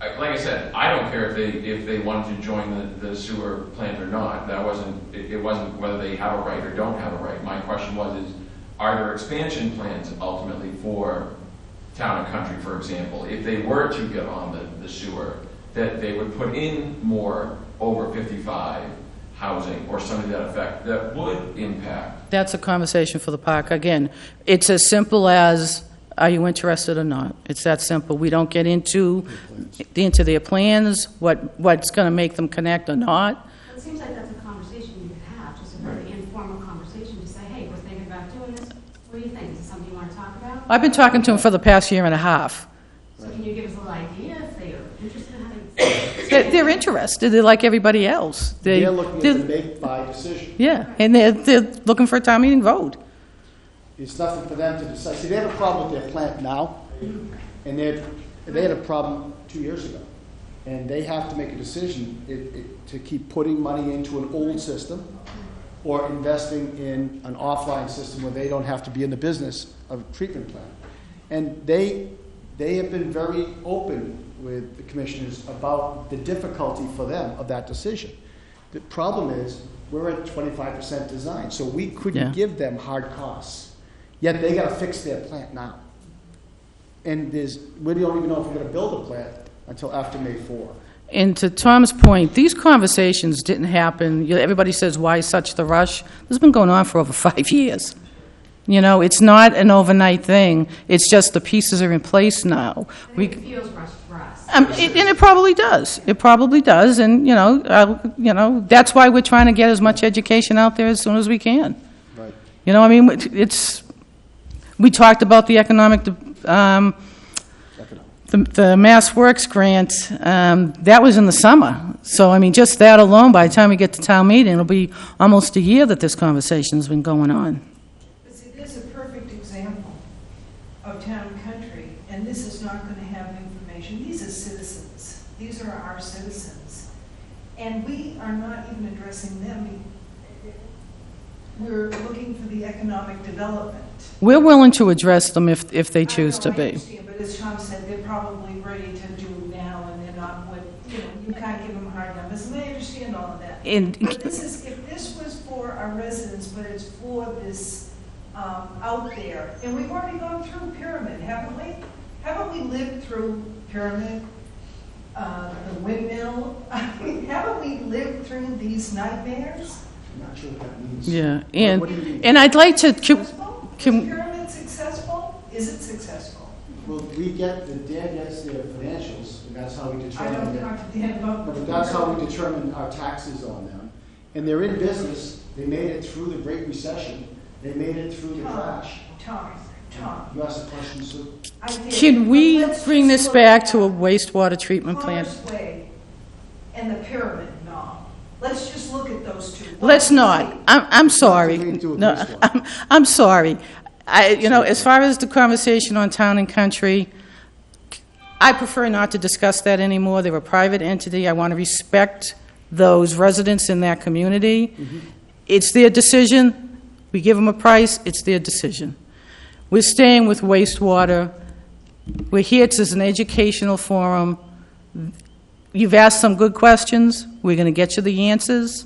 like I said, I don't care if they wanted to join the sewer plant or not. It wasn't whether they have a right or don't have a right. My question is, are there expansion plans ultimately for Town and Country, for example, if they were to get on the sewer, that they would put in more over 55 housing or something to that effect that would impact? That's a conversation for the park. Again, it's as simple as, are you interested or not? It's that simple. We don't get into their plans, what's going to make them connect or not. It seems like that's a conversation you could have, just a very informal conversation, to say, hey, we're thinking about doing this. What do you think? Is it something you want to talk about? I've been talking to them for the past year and a half. So can you give us a little idea if they are interested in having? They're interested. They're like everybody else. They're looking at the make-buy decision. Yeah, and they're looking for a town meeting vote. It's nothing for them to decide. See, they have a problem with their plant now, and they had a problem 2 years ago. And they have to make a decision to keep putting money into an old system or investing in an offline system where they don't have to be in the business of a treatment plant. And they have been very open with the commissioners about the difficulty for them of that decision. The problem is, we're at 25% design, so we couldn't give them hard costs. Yet they got to fix their plant now. And we don't even know if we're going to build a plant until after May 4. And to Tom's point, these conversations didn't happen. Everybody says, why such the rush? This has been going on for over 5 years. It's not an overnight thing. It's just the pieces are in place now. It feels rushed for us. And it probably does. It probably does. And, that's why we're trying to get as much education out there as soon as we can. Right. We talked about the the Mass Works grant. That was in the summer. So, just that alone, by the time we get to town meeting, it'll be almost a year that this conversation's been going on. But see, there's a perfect example of Town and Country, and this is not going to have information. These are citizens. These are our citizens. And we are not even addressing them. We're looking for the economic development. We're willing to address them if they choose to I be. understand, but as Tom said, they're probably ready to do now, and they're not what, you can't give them hard numbers, and I understand all of that. But if this was for our residents, but it's for this out there, and we've already gone through Pyramid, haven't we? Haven't haven't we lived through Pyramid, the windmill? I mean, haven't we lived through these nightmares? I'm not sure what that means. Yeah, What do you mean? and I'd like to, Successful? Is can, Pyramid successful? Is it successful? Well, the Dan gets their financials, and that's how we I determine don't it. talk to Dan about. But that's how we determine our taxes on them. And they're in business. They made it through the Great Recession. They made it through the crash. Tom. You asked a question, Sue? I did. can we Let's bring just this look back at to a wastewater treatment plant? Commerce Way and the Pyramid Knob. Let's just look at those two. Let's not. I'm sorry. Nothing to do with No, wastewater. I'm sorry. As far as the conversation on Town and Country, I prefer not to discuss that anymore. They're a private entity. I want to respect those residents in that community. Mm-hmm. It's their decision. We give them a price. It's their decision. We're staying with wastewater. We're here as an educational forum. You've asked some good questions. We're going to get you the answers.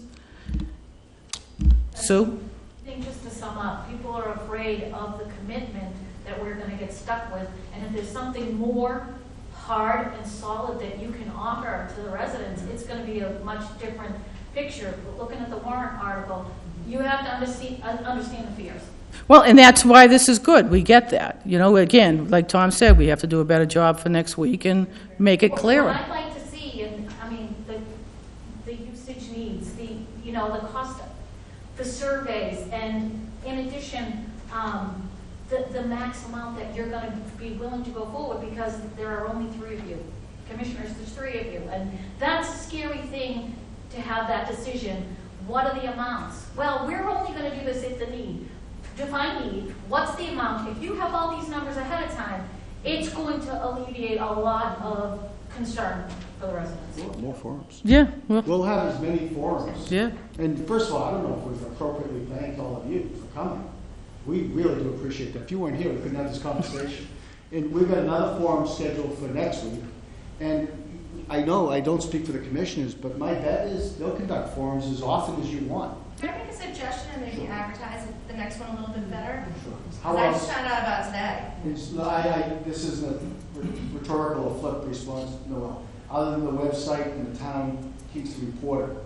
Sue? I think just to sum up, people are afraid of the commitment that we're going to get stuck with, and if there's something more hard and solid that you can offer to the residents, it's going to be a much different picture. Looking at the warrant article, you have to understand the fears. Well, and that's why this is good. We get that. Again, like Tom said, we have to do a better job for next week and make it What clearer. I'd like to see, and I mean, the usage needs, the cost, the surveys, and in addition, the max amount that you're going to be willing to go forward, because there are only 3 of you. Commissioners, there's 3 of you. And that's a scary thing to have that decision. What are the amounts? Well, we're only going to do this if the need. Define need. What's the amount? If you have all these numbers ahead of time, it's going to alleviate a lot of concern for the residents. More forums. Yeah, well, We'll have as many forums. yeah. And first of all, I don't know if we've appropriately thanked all of you for coming. We really do appreciate that. If you weren't here, we couldn't have this conversation. And we've got another forum scheduled for next week. And I know I don't speak for the commissioners, but my bet is they'll conduct forums as often as you want. Can I make a suggestion and maybe Sure. advertise the next one a little bit better? Sure. 'Cause How I just else? found out about it today. This isn't a rhetorical or flip response, no. Other than the website and the town Kingston Reporter,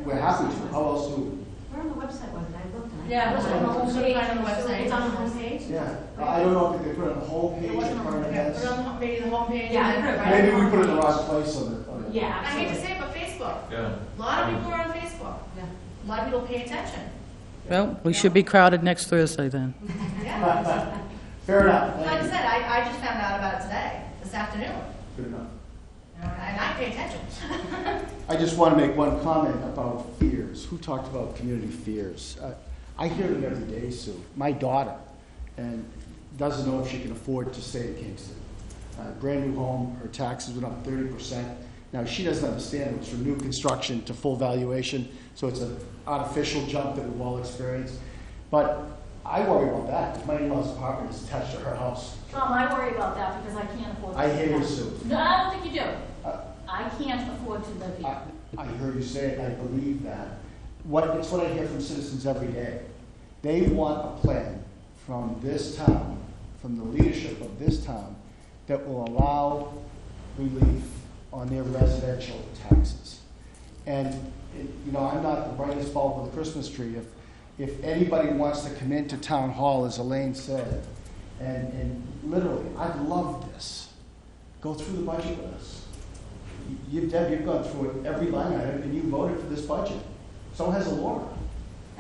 we're happy to. How else do we? Where on the website was it? I looked and I. Yeah, it was on the It was homepage. On the website. It's on the homepage? Yeah, I don't know if they put it on the homepage It or wasn't current on, events. put it on the, maybe the homepage. Yeah, and then I put it right Maybe on we put it in the homepage. wrong place on the. Yeah, I hate to absolutely. say it, but Facebook. Yeah. A lot of people are on Facebook. Yeah. A lot of people pay attention. Well, we should be crowded next Thursday then. Yeah. Fair enough. Like I said, I just found out about it today, this afternoon. Good enough. And I pay attention. I just want to make one comment about fears. Who talked about community fears? I hear them every day, Sue. My daughter, and doesn't know if she can afford to stay in Kingston. Brand new home, her taxes went up 30%. Now, she doesn't understand it was from new construction to full valuation, so it's an artificial jump that we've all experienced. But I worry about that. My in-law's apartment is attached to her house. Tom, I worry about that because I can't afford to I live hear you, here. Sue. No, I don't think you do. Uh, I can't afford to live here. I heard you say it, I believe that. It's what I hear from citizens every day. They want a plan from this town, from the leadership of this town, that will allow relief on their residential taxes. And, I'm not the brightest bulb with the Christmas tree. If anybody wants to come into town hall, as Elaine said, and literally, I'd love this. Go through the budget with us. Deb, you've gone through it every line item, and you voted for this budget. So has Laura.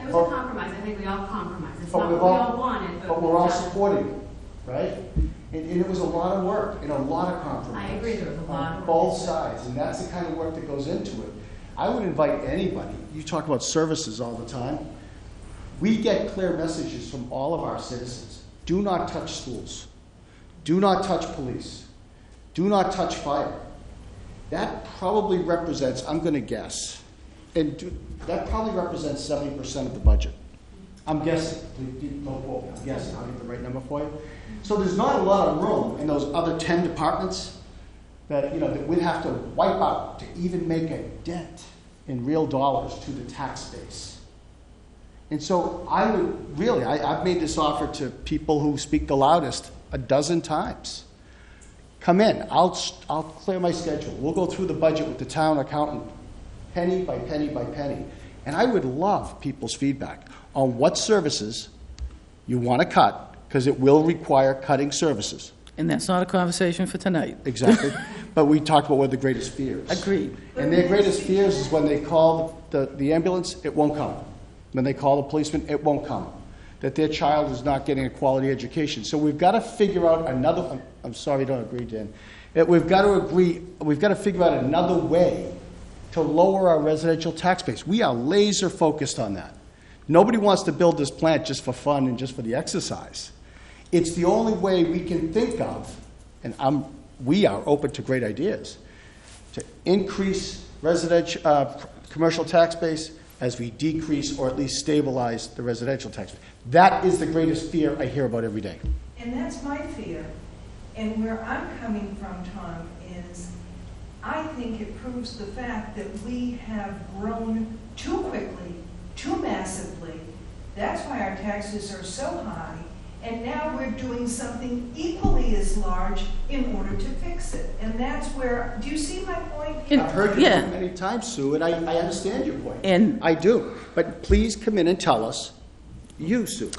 It was a compromise. I think we all compromised. It's But not we've what we all- all wanted, But we're all just- supporting it, right? And it was a lot of work and a lot of compromise. I agree, there was a lot on of work. both sides, and that's the kind of work that goes into it. I would invite anybody, you talk about services all the time. We get clear messages from all of our citizens. Do not touch schools. Do not touch police. Do not touch fire. That probably represents, I'm going to guess, that probably represents 70% of the budget. I'm guessing. Don't quote me. I'm guessing. I'll get the right number for you. So there's not a lot of room in those other 10 departments that we'd have to wipe out to even make a dent in real dollars to the tax base. And so I would really, I've made this offer to people who speak the loudest a dozen times. come in. I'll clear my schedule. We'll go through the budget with the town accountant, penny by penny by penny. And I would love people's feedback on what services you want to cut, because it will require cutting services. And that's not a conversation for tonight. Exactly. But we talked about what are the greatest fears. Agreed. And their greatest fears is when they call the ambulance, it won't come. When they call the policeman, it won't come. That their child is not getting a quality education. So we've got to figure out another, I'm sorry, don't agree, Dan. We've got to figure out another way to lower our residential tax base. We are laser focused on that. Nobody wants to build this plant just for fun and just for the exercise. It's the only way we can think of, and we are open to great ideas, to increase residential, commercial tax base as we decrease or at least stabilize the residential tax base. That is the greatest fear I hear about every day. And that's my fear. And where I'm coming from, Tom, is I think it proves the fact that we have grown too quickly, too massively. That's why our taxes are so high. And now we're doing something equally as large in order to fix it. And that's where, do you see my point? I've heard you Yeah. many times, Sue, and I understand your point. And- I do. But please come in and tell us, you, Sue,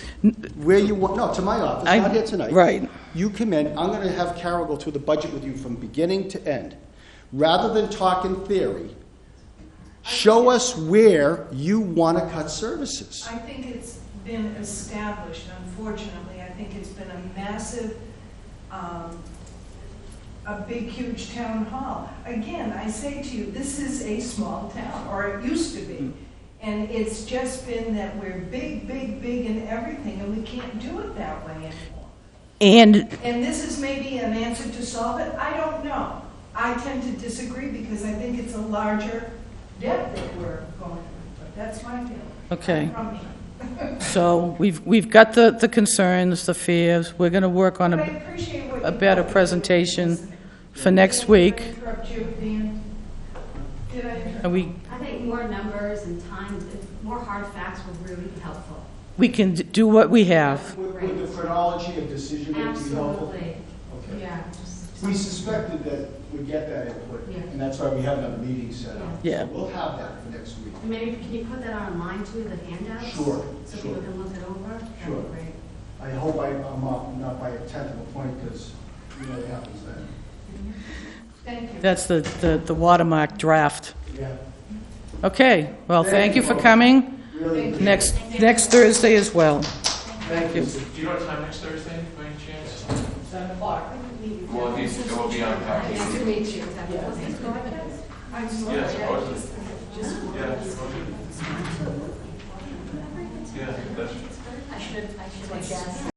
where you want, no, to my office, not here tonight. Right. You come in, I'm going to have Carol go through the budget with you from beginning to end. Rather than talk in theory, show us where you want to cut services. I think it's been established, unfortunately. I think it's been a massive, a big, huge town hall. Again, I say to you, this is a small town, or it used to be. And it's just been that we're big, big, big in everything, and we can't do it that way anymore. And this is maybe an answer to solve it. I don't know. I tend to disagree because I think it's a larger debt that we're going through. But that's my feeling. Okay. From me. So we've got the concerns, the fears. We're going to work on But I appreciate what a you better both presentation did. for next week. Did I interrupt you, Dan? Did I interrupt? And I think more numbers and time, more hard facts would really be helpful. we can do what we have. Would the chronology of decision making be helpful? Absolutely. Okay. Yeah, just. We suspected that we'd get that input, Yeah. and that's why we have another meeting set up. Yeah. So we'll have that for next week. Maybe, can you put that online too, the handouts? Sure, So sure. people can look it over? That'd be Sure. great. I hope I'm not by a tenth of a point, because you know what happens then. Thank you. That's the watermark draft. Yeah. Okay, well, thank you for coming. Really. Next Thursday as well. Thank you. Do you know what time next Thursday, by any chance? 7 o'clock. Well, it will be on package. Nice to meet you. I'm sorry. Yes, I oh, just- Yeah, that's. I should have guessed.